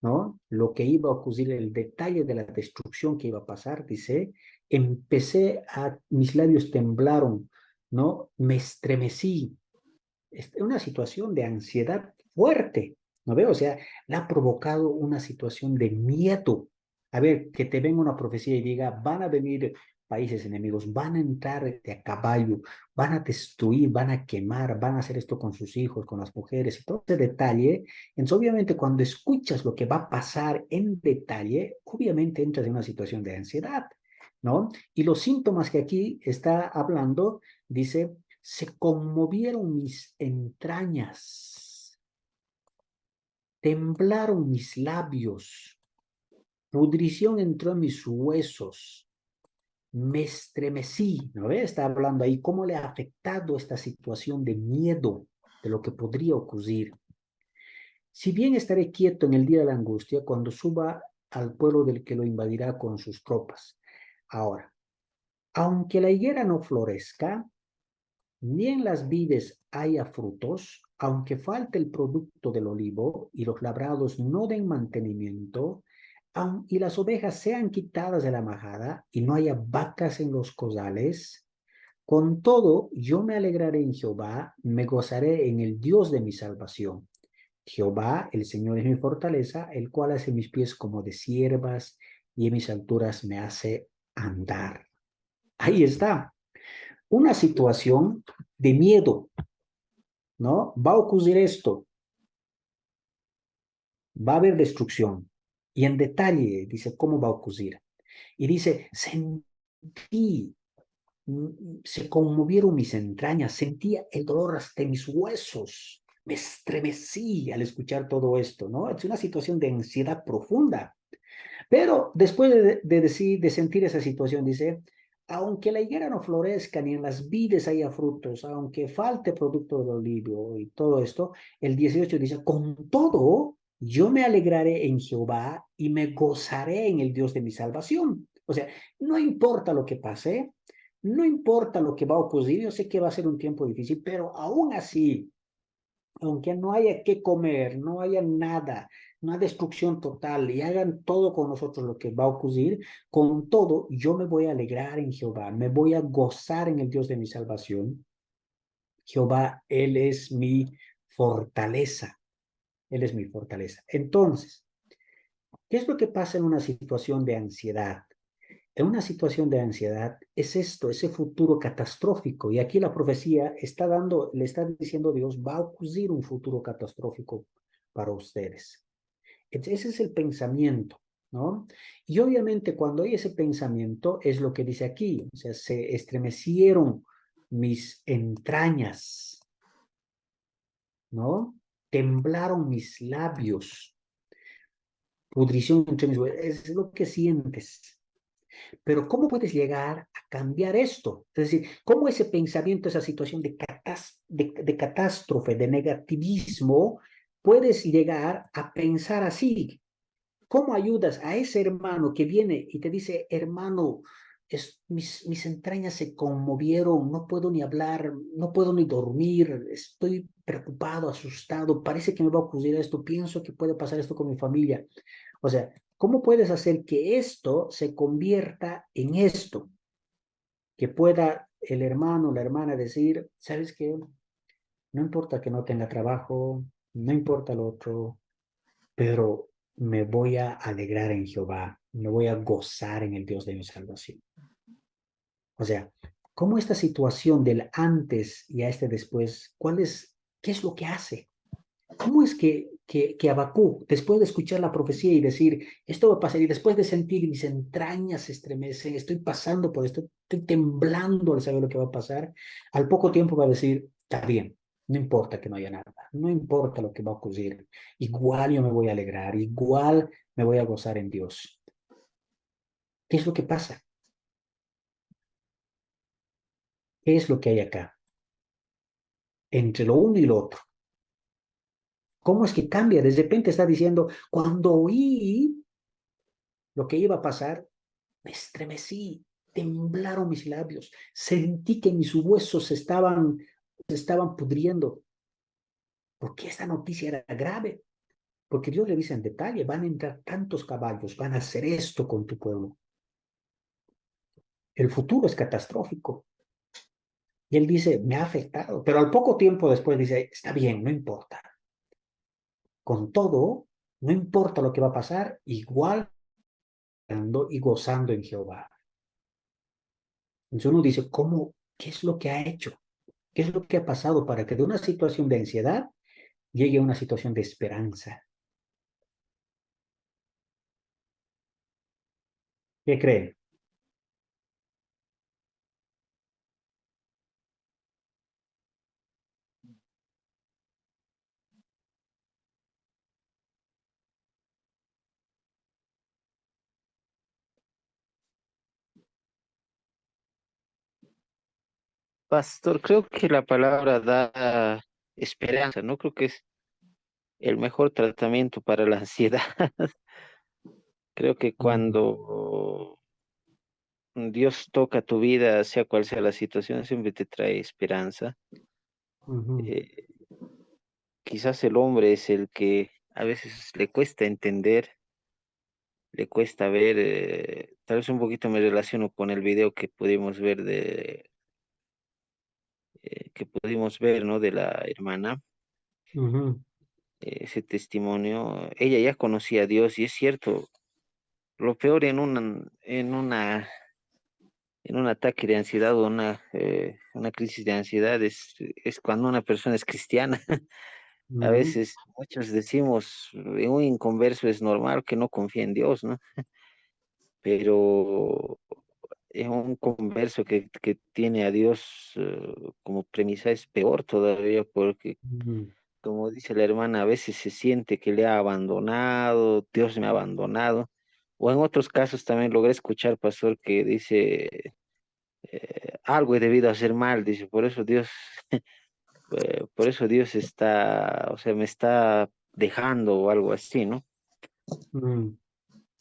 ¿no? Lo que iba a ocurrir, el detalle de la destrucción que iba a pasar, dice, mis labios temblaron, ¿no? Me estremecí. Es una situación de ansiedad fuerte, ¿no veo? O sea, le ha provocado una situación de miedo. A ver, que te venga una profecía y diga, van a venir países enemigos, van a entrar de a caballo, van a destruir, van a quemar, van a hacer esto con sus hijos, con las mujeres y todo ese detalle. Entonces, obviamente, cuando escuchas lo que va a pasar en detalle, obviamente entras en una situación de ansiedad, ¿no? Y los síntomas que aquí está hablando, dice, se conmovieron mis entrañas, temblaron mis labios, pudrición entró en mis huesos, me estremecí, ¿no ve? Está hablando ahí cómo le ha afectado esta situación de miedo de lo que podría ocurrir. Si bien estaré quieto en el día de la angustia, cuando suba al pueblo del que lo invadirá con sus tropas. Ahora, aunque la higuera no florezca, ni en las vides haya frutos, aunque falte el producto del olivo y los labrados no den mantenimiento, y las ovejas sean quitadas de la majada y no haya vacas en los corrales, con todo yo me alegraré en Jehová, me gozaré en el Dios de mi salvación. Jehová, el Señor es mi fortaleza, el cual hace mis pies como de siervas y en mis alturas me hace andar. Ahí está. Una situación de miedo, ¿no? Va a ocurrir esto, va a haber destrucción. Y en detalle dice cómo va a ocurrir. Y dice, sentí, se conmovieron mis entrañas, sentía el dolor hasta mis huesos, me estremecí al escuchar todo esto, ¿no? Es una situación de ansiedad profunda. Pero después de sentir esa situación, dice, aunque la higuera no florezca, ni en las vides haya frutos, aunque falte producto del olivo y todo esto, el 18 dice, con todo, yo me alegraré en Jehová y me gozaré en el Dios de mi salvación. O sea, no importa lo que pase, no importa lo que va a ocurrir, yo sé que va a ser un tiempo difícil, pero aún así, aunque no haya que comer, no haya nada, una destrucción total y hagan todo con nosotros lo que va a ocurrir, con todo yo me voy a alegrar en Jehová, me voy a gozar en el Dios de mi salvación. Jehová, Él es mi fortaleza, Él es mi fortaleza. Entonces, ¿qué es lo que pasa en una situación de ansiedad? En una situación de ansiedad es esto, ese futuro catastrófico. Y aquí la profecía está dando, le está diciendo Dios, va a ocurrir un futuro catastrófico para ustedes. Ese es el pensamiento, ¿no? Y obviamente cuando hay ese pensamiento es lo que dice aquí, o sea, se estremecieron mis entrañas, ¿no? Temblaron mis labios, pudrición entre mis huesos, es lo que sientes. Pero ¿cómo puedes llegar a cambiar esto? Es decir, ¿cómo ese pensamiento, esa situación de catástrofe, de negativismo, puedes llegar a pensar así? ¿Cómo ayudas a ese hermano que viene y te dice, hermano, mis entrañas se conmovieron, no puedo ni hablar, no puedo ni dormir, estoy preocupado, asustado, parece que me va a ocurrir esto, pienso que puede pasar esto con mi familia? O sea, ¿cómo puedes hacer que esto se convierta en esto? Que pueda el hermano o la hermana decir, ¿sabes qué? No importa que no tenga trabajo, no importa lo otro, pero me voy a alegrar en Jehová, me voy a gozar en el Dios de mi salvación. O sea, ¿cómo esta situación del antes y a este después, qué es lo que hace? ¿Cómo es que Habacuc, después de escuchar la profecía y decir, esto va a pasar, y después de sentir mis entrañas se estremecen, estoy pasando por esto, estoy temblando al saber lo que va a pasar, al poco tiempo va a decir, está bien, no importa que no haya nada, no importa lo que va a ocurrir, igual yo me voy a alegrar, igual me voy a gozar en Dios? ¿Qué es lo que pasa? ¿Qué es lo que hay acá? Entre lo uno y lo otro. ¿Cómo es que cambia? De repente está diciendo, cuando oí lo que iba a pasar, me estremecí, temblaron mis labios, sentí que mis huesos se estaban pudriendo, porque esta noticia era grave, porque Dios le dice en detalle, van a entrar tantos caballos, van a hacer esto con tu pueblo. El futuro es catastrófico. Y él dice, me ha afectado, pero al poco tiempo después dice, está bien, no importa. Con todo, no importa lo que va a pasar, igual ando y gozando en Jehová. Entonces uno dice, ¿cómo? ¿Qué es lo que ha hecho? ¿Qué es lo que ha pasado para que de una situación de ansiedad llegue a una situación de esperanza? ¿Qué creen? Pastor, creo que la palabra da esperanza, ¿no? Creo que es el mejor tratamiento para la ansiedad. Creo que Ujú, cuando Dios toca tu vida, sea cual sea la situación, siempre te trae esperanza. ujú, Eh, Quizás el hombre es el que a veces le cuesta entender, le cuesta ver, tal vez un poquito me relaciono con el video que pudimos ver ¿no? De la hermana, ujú, ese testimonio. Ella ya conocía a Dios y es cierto, lo peor en un ataque de ansiedad o una crisis de ansiedad es cuando una persona es cristiana. A ujú, veces muchos decimos, un inconverso es normal que no confíe en Dios, ¿no? Pero es un converso que tiene a Dios como premisa es peor todavía porque, ujú, como dice la hermana, a veces se siente que le ha abandonado, Dios me ha abandonado. O en otros casos también logré escuchar, pastor, que dice, algo he debido hacer mal, dice, por eso Dios está, o sea, me está dejando o algo así, ¿no? mm,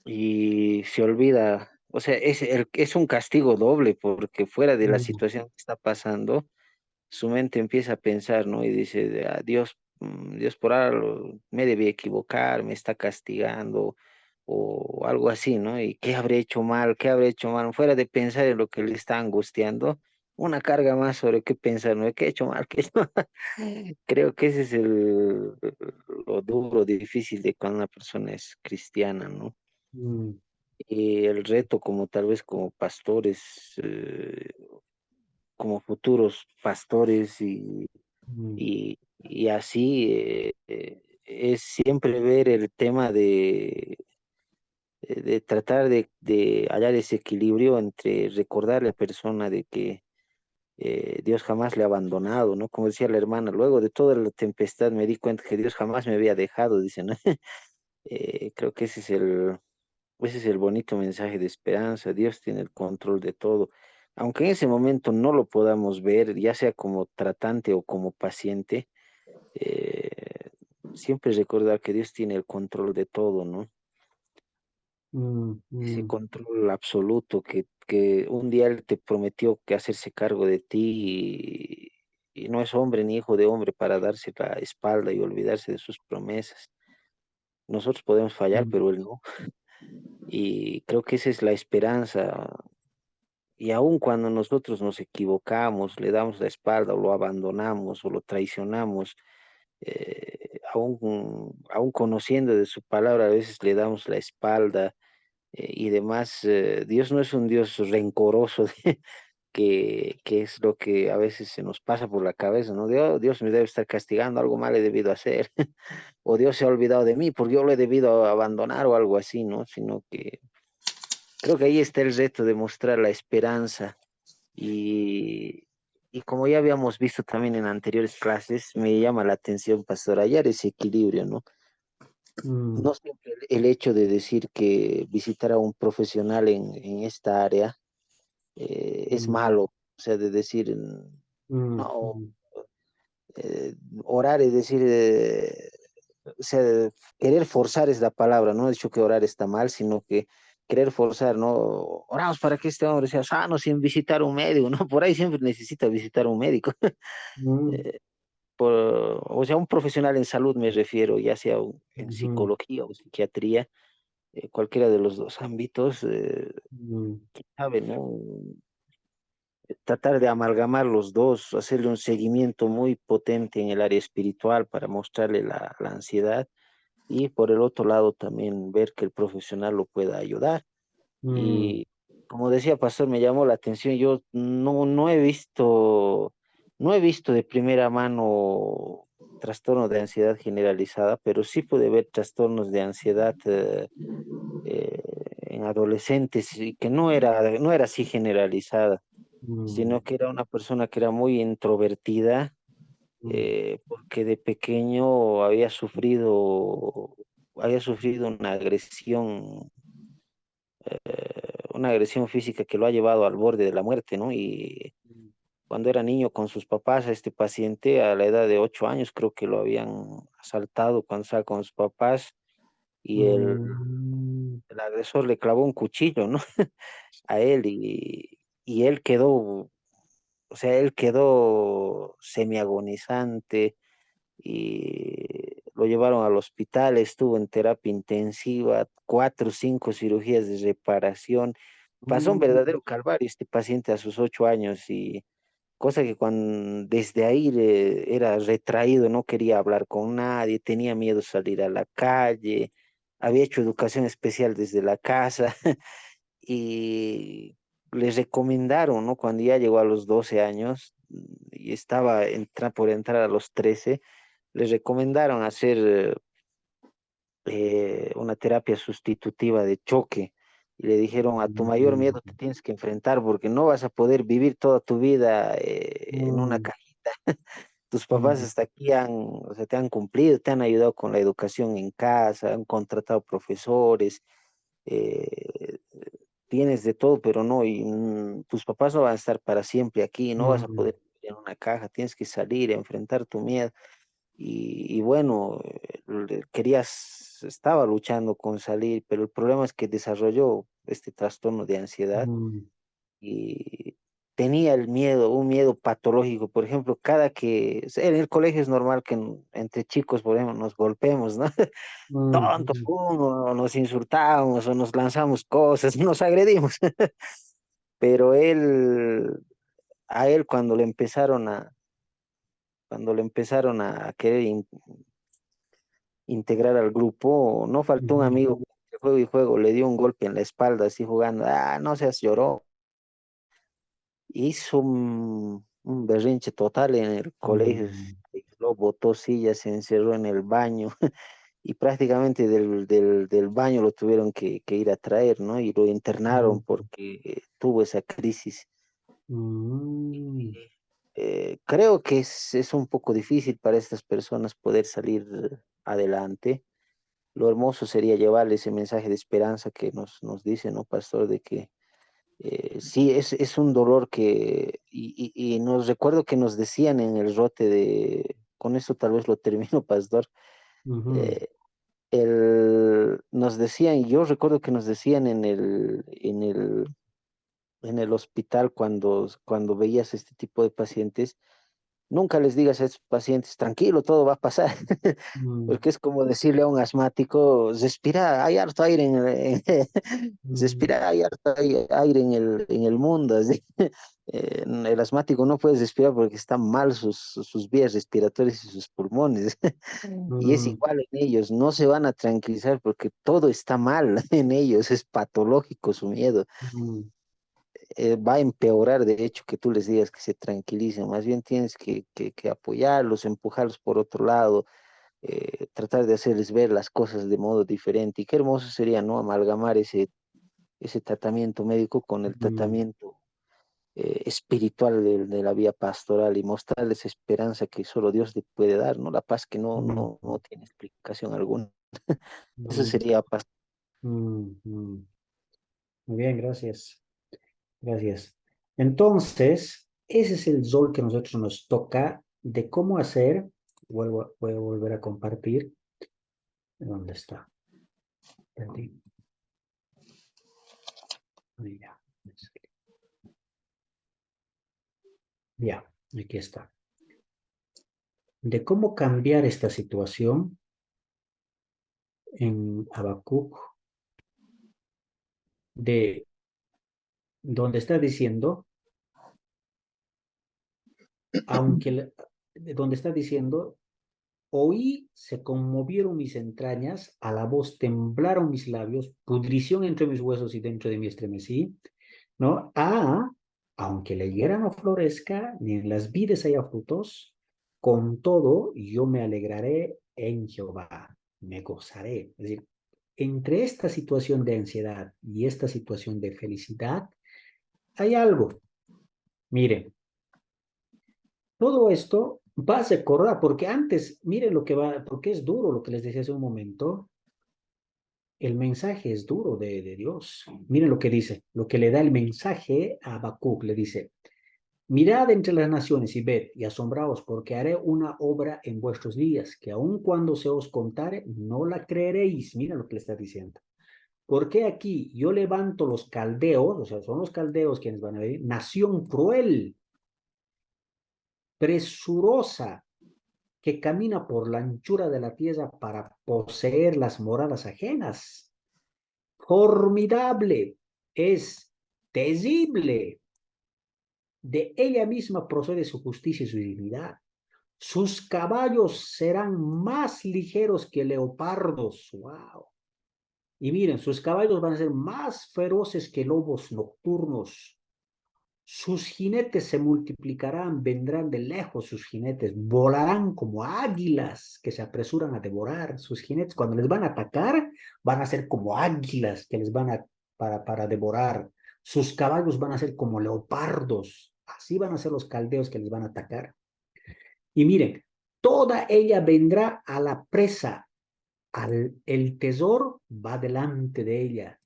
Y se olvida, o sea, es un castigo doble porque fuera de la mm, situación que está pasando, su mente empieza a pensar, ¿no? Y dice, "Ah, Dios, Dios por algo, me debí equivocar, me está castigando o algo así, ¿no? ¿Y qué habré hecho mal? ¿Qué habré hecho mal? Fuera de pensar en lo que le está angustiando, una carga más sobre qué pensar, ¿no? ¿Qué he hecho mal? ¿Qué he hecho mal? Creo que ese es lo duro, difícil de cuando una persona es cristiana, ¿no? mm, Y el reto como tal vez como pastores, como futuros pastores mm, y así es siempre ver el tema de tratar de hallar ese equilibrio entre recordarle a la persona de que Dios jamás le ha abandonado, ¿no? Como decía la hermana, luego de toda la tempestad me di cuenta que Dios jamás me había dejado, dice, ¿no? Creo que ese es el bonito mensaje de esperanza. Dios tiene el control de todo. Aunque en ese momento no lo podamos ver, ya sea como tratante o como paciente, eh, siempre recordar que Dios tiene el control de todo, ¿no? mm, Ese mm, control absoluto que un día Él te prometió que hacerse cargo de ti y no es hombre ni hijo de hombre para darse la espalda y olvidarse de sus promesas. Nosotros podemos fallar, mm, pero Él no. Y creo que esa es la esperanza. Y aun cuando nosotros nos equivocamos, le damos la espalda o lo abandonamos o lo traicionamos, aún conociendo de su palabra, a veces le damos la espalda y demás. Dios no es un Dios rencoroso que es lo que a veces se nos pasa por la cabeza, ¿no? Dios me debe estar castigando, algo mal he debido hacer, o Dios se ha olvidado de mí porque yo lo he debido abandonar o algo así, ¿no? Sino que creo que ahí está el reto de mostrar la esperanza y, y como ya habíamos visto también en anteriores clases, me llama la atención, pastor, hallar ese equilibrio, ¿no? mm, No siempre el hecho de decir que visitar a un profesional en esta área es mm, malo, o sea, de decir, mm, no, mm, eh, orar es decir, o sea, querer forzar es la palabra, no he dicho que orar está mal, sino que querer forzar, ¿no? Oramos para que este hombre sea sano sin visitar un médico, ¿no? Por ahí siempre necesita visitar un médico. mm, Eh, o sea, un profesional en salud me refiero, ya sea en mm, psicología o psiquiatría, cualquiera de los dos ámbitos, mm, quién sabe, ¿no? Tratar de amalgamar los dos, hacerle un seguimiento muy potente en el área espiritual para mostrarle la ansiedad y por el otro lado también ver que el profesional lo pueda ayudar. mm, Y como decía Pastor, me llamó la atención, yo no he visto de primera mano trastorno de ansiedad generalizada, pero sí pude ver trastornos de ansiedad eh, en adolescentes y que no era así generalizada, mm, sino que era una persona que era muy introvertida, mm, porque de pequeño había sufrido una agresión física que lo ha llevado al borde de la muerte, ¿no? Y cuando era niño con sus papás, a este paciente, a la edad de 8 años, creo que lo habían asaltado cuando estaba con sus papás y mm, el agresor le clavó un cuchillo, ¿no? A él y él quedó, o sea, él quedó semiagonizante y lo llevaron al hospital, estuvo en terapia intensiva, 4 o 5 cirugías de reparación. Pasó un mm, verdadero calvario este paciente a sus 8 años y cosa que cuando desde ahí era retraído, no quería hablar con nadie, tenía miedo salir a la calle, había hecho educación especial desde la casa y le recomendaron, ¿no? Cuando ya llegó a los 12 años y estaba por entrar a los 13, le recomendaron hacer una terapia sustitutiva de choque. Y le dijeron, a tu mayor miedo te tienes que enfrentar porque no vas a poder vivir toda tu vida en una mm, cajita. Tus papás mm, hasta aquí o sea, te han cumplido, te han ayudado con la educación en casa, han contratado profesores, eh, tienes de todo, pero no, y tus papás no van a estar para siempre aquí, no vas a mm, poder vivir en una caja, tienes que salir, enfrentar tu miedo. Y bueno, estaba luchando con salir, pero el problema es que desarrolló este trastorno de ansiedad mm, y tenía el miedo, un miedo patológico. Por ejemplo, cada que, o sea, en el colegio es normal que entre chicos, por ejemplo, nos golpemos, ¿no? Tontos, mm, uno, o nos insultamos o nos lanzamos cosas, nos agredimos. Pero a él cuando le empezaron a querer integrar al grupo, no faltó un mm, amigo que entre juego y juego le dio un golpe en la espalda, así jugando, no seas lloró. Hizo un berrinche total en el colegio, mm, lo botó sillas, se encerró en el baño y prácticamente del baño lo tuvieron que ir a traer, ¿no? Y lo internaron mm, porque tuvo esa crisis. mm, Creo que es un poco difícil para estas personas poder salir adelante. Lo hermoso sería llevarle ese mensaje de esperanza que nos dice, ¿no, pastor? De que sí, es un dolor y nos recuerdo que nos decían en el rote con esto tal vez lo termino, pastor, ujú, eh, nos decían, yo recuerdo que nos decían en el hospital cuando veías este tipo de pacientes, nunca les digas a estos pacientes, tranquilo, todo va a pasar, mm, porque es como decirle a un asmático, respira, hay harto aire mm, respira, hay harto aire en el mundo. Así. El asmático no puede respirar porque están mal sus vías respiratorias y sus pulmones. Y es mm, igual en ellos, no se van a tranquilizar porque todo está mal en ellos, es patológico su miedo. mm, Va a empeorar, de hecho, que tú les digas que se tranquilicen, más bien tienes que apoyarlos, empujarlos por otro lado, tratar de hacerles ver las cosas de modo diferente. Y qué hermoso sería, ¿no? Amalgamar ese tratamiento médico con el mm, tratamiento espiritual de la vía pastoral y mostrarles esperanza que solo Dios le puede dar, ¿no? La paz que no, mm, no, no tiene explicación alguna. Eso mm, sería paz. mm, mm. Muy bien, gracias. Gracias. Entonces, ese es el rol que a nosotros nos toca de cómo hacer. Voy a volver a compartir. ¿Dónde está? Perdí. Ahí ya. Ya, aquí está. De cómo cambiar esta situación en Habacuc, de donde está diciendo, aunque, de donde está diciendo, oí, se conmovieron mis entrañas, a la voz temblaron mis labios, pudrición entre mis huesos y dentro de mí estremecí, ¿no? Aunque la higuera no florezca, ni en las vides haya frutos, con todo yo me alegraré en Jehová, me gozaré. Es decir, entre esta situación de ansiedad y esta situación de felicidad, hay algo. Miren, todo esto va a recordar, porque antes, miren lo que va, porque es duro lo que les decía hace un momento, el mensaje es duro de Dios. Miren lo que dice, lo que le da el mensaje a Habacuc, le dice, mirad entre las naciones y ved y asombraos, porque haré una obra en vuestros días, que aun cuando se os contare, no la creeréis. Mira lo que le está diciendo. Porque aquí yo levanto los caldeos, o sea, son los caldeos quienes van a venir, nación cruel, presurosa, que camina por la anchura de la tierra para poseer las moradas ajenas. Formidable, es terrible. De ella misma procede su justicia y su dignidad. Sus caballos serán más ligeros que leopardos. Wow. Y miren, sus caballos van a ser más feroces que lobos nocturnos. Sus jinetes se multiplicarán, vendrán de lejos sus jinetes, volarán como águilas que se apresuran a devorar. Sus jinetes, cuando les van a atacar, van a ser como águilas que les van a para devorar. Sus caballos van a ser como leopardos. Así van a ser los caldeos que les van a atacar. Y miren, toda ella vendrá a la presa, el tesoro va delante de ella.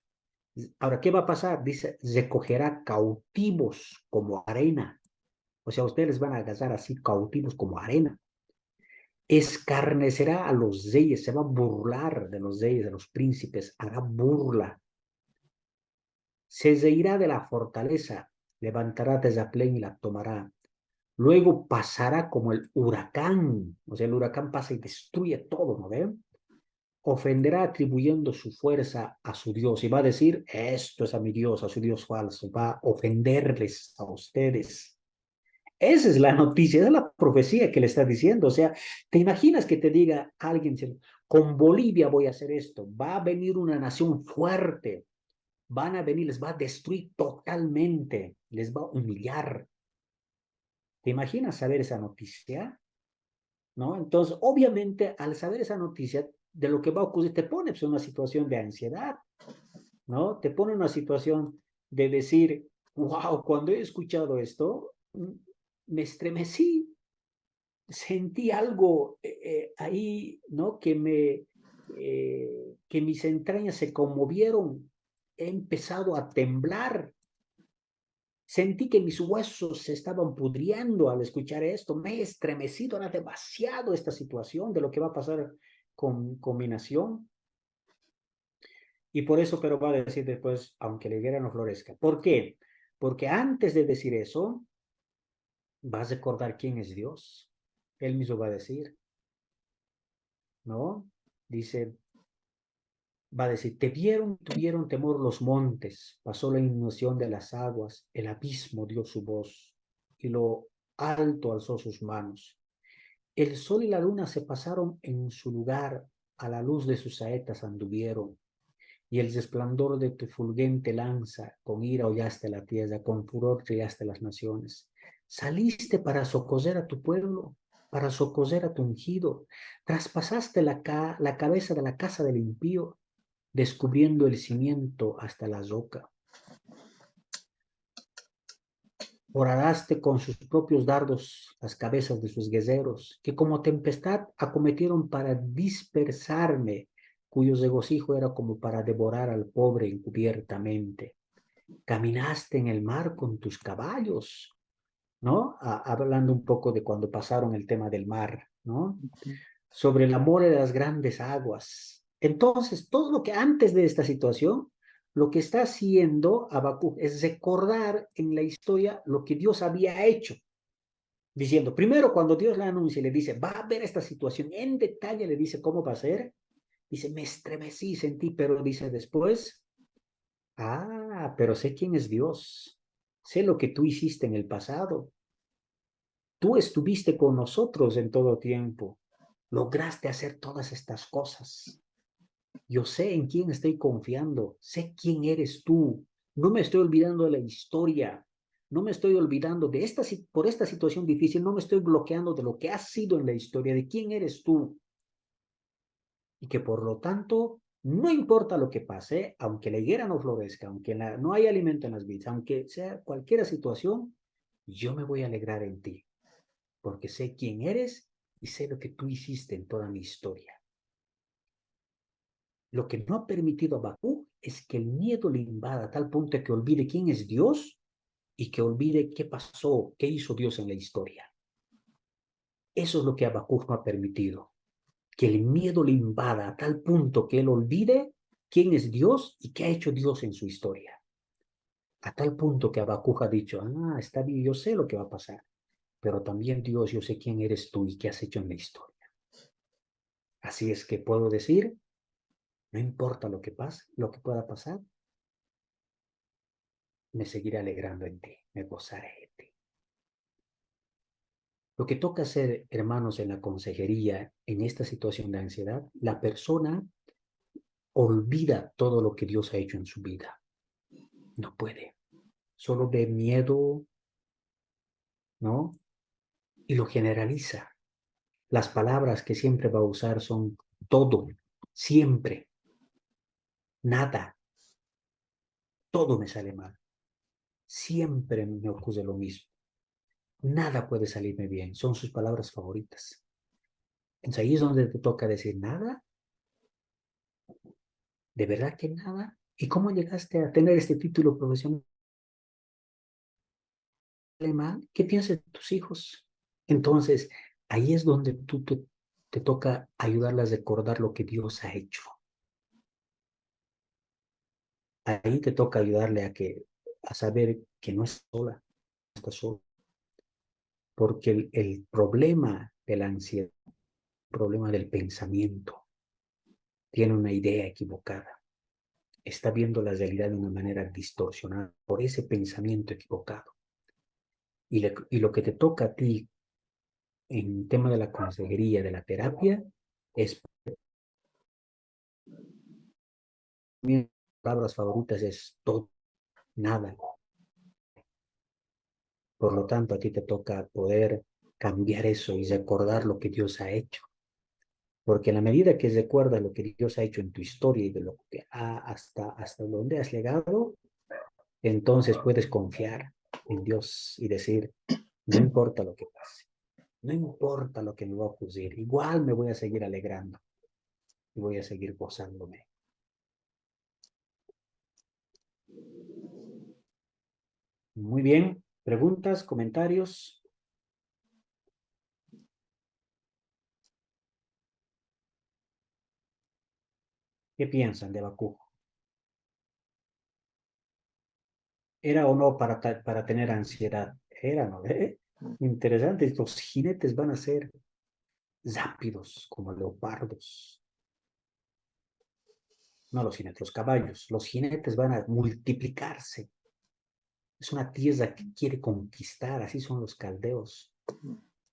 Ahora, ¿qué va a pasar? Dice, recogerá cautivos como arena. O sea, ustedes van a agarrar así cautivos como arena. Escarnecerá a los reyes, se va a burlar de los reyes, de los príncipes, hará burla. Se reirá de la fortaleza, levantará Tezaplén y la tomará. Luego pasará como el huracán, o sea, el huracán pasa y destruye todo, ¿no ven? Ofenderá atribuyendo su fuerza a su Dios y va a decir, esto es a mi Dios, a su Dios falso, va a ofenderles a ustedes. Esa es la noticia, esa es la profecía que le está diciendo. O sea, ¿te imaginas que te diga alguien, con Bolivia voy a hacer esto? Va a venir una nación fuerte, van a venir, les va a destruir totalmente, les va a humillar. ¿Te imaginas saber esa noticia? ¿No? Entonces, obviamente, al saber esa noticia de lo que va a ocurrir, te pone pues, en una situación de ansiedad, ¿no? Te pone en una situación de decir, wow, cuando he escuchado esto, me estremecí, sentí algo ahí, ¿no? Que mis entrañas se conmovieron, he empezado a temblar, sentí que mis huesos se estaban pudriendo al escuchar esto, me he estremecido, era demasiado esta situación de lo que va a pasar con mi nación. Y por eso, pero va a decir después, aunque la higuera no florezca. ¿Por qué? Porque antes de decir eso, vas a recordar quién es Dios. Él mismo va a decir, ¿no? Dice, va a decir, tuvieron temor los montes, pasó la inundación de las aguas, el abismo dio su voz, y lo alto alzó sus manos. El sol y la luna se pasaron en su lugar, a la luz de sus saetas anduvieron, y el resplandor de tu fulgente lanza, con ira hollaste la tierra, con furor triaste las naciones. Saliste para socorrer a tu pueblo, para socorrer a tu ungido, traspasaste la cabeza de la casa del impío, descubriendo el cimiento hasta la roca. Horadaste con sus propios dardos las cabezas de sus guerreros, que como tempestad acometieron para dispersarme, cuyo regocijo era como para devorar al pobre encubiertamente. Caminaste en el mar con tus caballos, ¿no? Hablando un poco de cuando pasaron el tema del mar, ¿no? Sobre el amor de las grandes aguas. Entonces, todo lo que antes de esta situación, lo que está haciendo Habacuc es recordar en la historia lo que Dios había hecho, diciendo, primero cuando Dios le anuncia y le dice, va a haber esta situación, en detalle le dice cómo va a ser, dice, me estremecí, sentí, pero dice después, pero sé quién es Dios, sé lo que tú hiciste en el pasado, tú estuviste con nosotros en todo tiempo, lograste hacer todas estas cosas. Yo sé en quién estoy confiando, sé quién eres tú. No me estoy olvidando de la historia, no me estoy olvidando de por esta situación difícil, no me estoy bloqueando de lo que has sido en la historia, de quién eres tú. Y que por lo tanto, no importa lo que pase, aunque la higuera no florezca, aunque no haya alimento en las vidas, aunque sea cualquier situación, yo me voy a alegrar en ti, porque sé quién eres y sé lo que tú hiciste en toda mi historia. Lo que no ha permitido a Habacuc es que el miedo le invada a tal punto que olvide quién es Dios y que olvide qué pasó, qué hizo Dios en la historia. Eso es lo que Habacuc no ha permitido. Que el miedo le invada a tal punto que él olvide quién es Dios y qué ha hecho Dios en su historia. A tal punto que Habacuc ha dicho, está bien, yo sé lo que va a pasar, pero también Dios, yo sé quién eres tú y qué has hecho en la historia. Así es que puedo decir, no importa lo que pase, lo que pueda pasar, me seguiré alegrando en ti, me gozaré en ti. Lo que toca hacer, hermanos, en la consejería, en esta situación de ansiedad, la persona olvida todo lo que Dios ha hecho en su vida. No puede. Solo ve miedo, ¿no? Y lo generaliza. Las palabras que siempre va a usar son todo, siempre, nada, todo me sale mal. Siempre me ocurre lo mismo. Nada puede salirme bien. Son sus palabras favoritas. Entonces ahí es donde te toca decir nada. ¿De verdad que nada? ¿Y cómo llegaste a tener este título profesional? Mal, ¿qué piensan tus hijos? Entonces, ahí es donde te toca ayudarlas a recordar lo que Dios ha hecho. Ahí te toca ayudarle a saber que no es sola, no está sola. Porque el problema de la ansiedad, el problema del pensamiento, tiene una idea equivocada. Está viendo la realidad de una manera distorsionada por ese pensamiento equivocado. Y lo que te toca a ti en tema de la consejería, de la terapia, es, mis palabras favoritas es todo, nada. Por lo tanto, a ti te toca poder cambiar eso y recordar lo que Dios ha hecho. Porque en la medida que recuerdas lo que Dios ha hecho en tu historia y de lo que hasta donde has llegado, entonces puedes confiar en Dios y decir, no importa lo que pase, no importa lo que me va a ocurrir, igual me voy a seguir alegrando y voy a seguir gozándome. Muy bien, preguntas, comentarios. ¿Qué piensan de Habacuc? ¿Era o no para tener ansiedad? Era, ¿no? Interesante, estos jinetes van a ser rápidos como leopardos. No los jinetes, los caballos. Los jinetes van a multiplicarse. Es una tierra que quiere conquistar, así son los caldeos.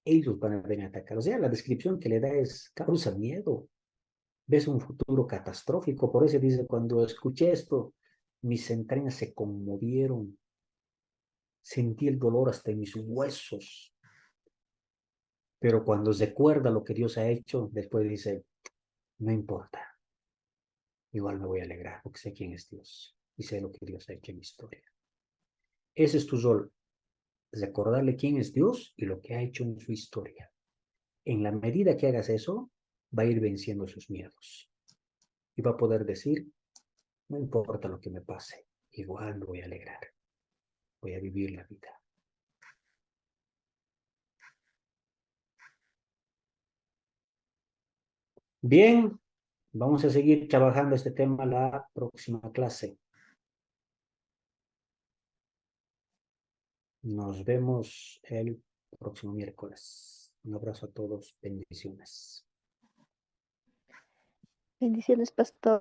Ellos van a venir a atacar. O sea, la descripción que le da es, causa miedo. Ves un futuro catastrófico. Por eso dice, cuando escuché esto, mis entrañas se conmovieron. Sentí el dolor hasta en mis huesos. Pero cuando recuerda lo que Dios ha hecho, después dice, no importa. Igual me voy a alegrar porque sé quién es Dios y sé lo que Dios ha hecho en mi historia. Ese es tu rol, recordarle quién es Dios y lo que ha hecho en su historia. En la medida que hagas eso, va a ir venciendo sus miedos y va a poder decir, no importa lo que me pase, igual me voy a alegrar, voy a vivir la vida. Bien, vamos a seguir trabajando este tema la próxima clase. Nos vemos el próximo miércoles. Un abrazo a todos, bendiciones. Bendiciones, pastor.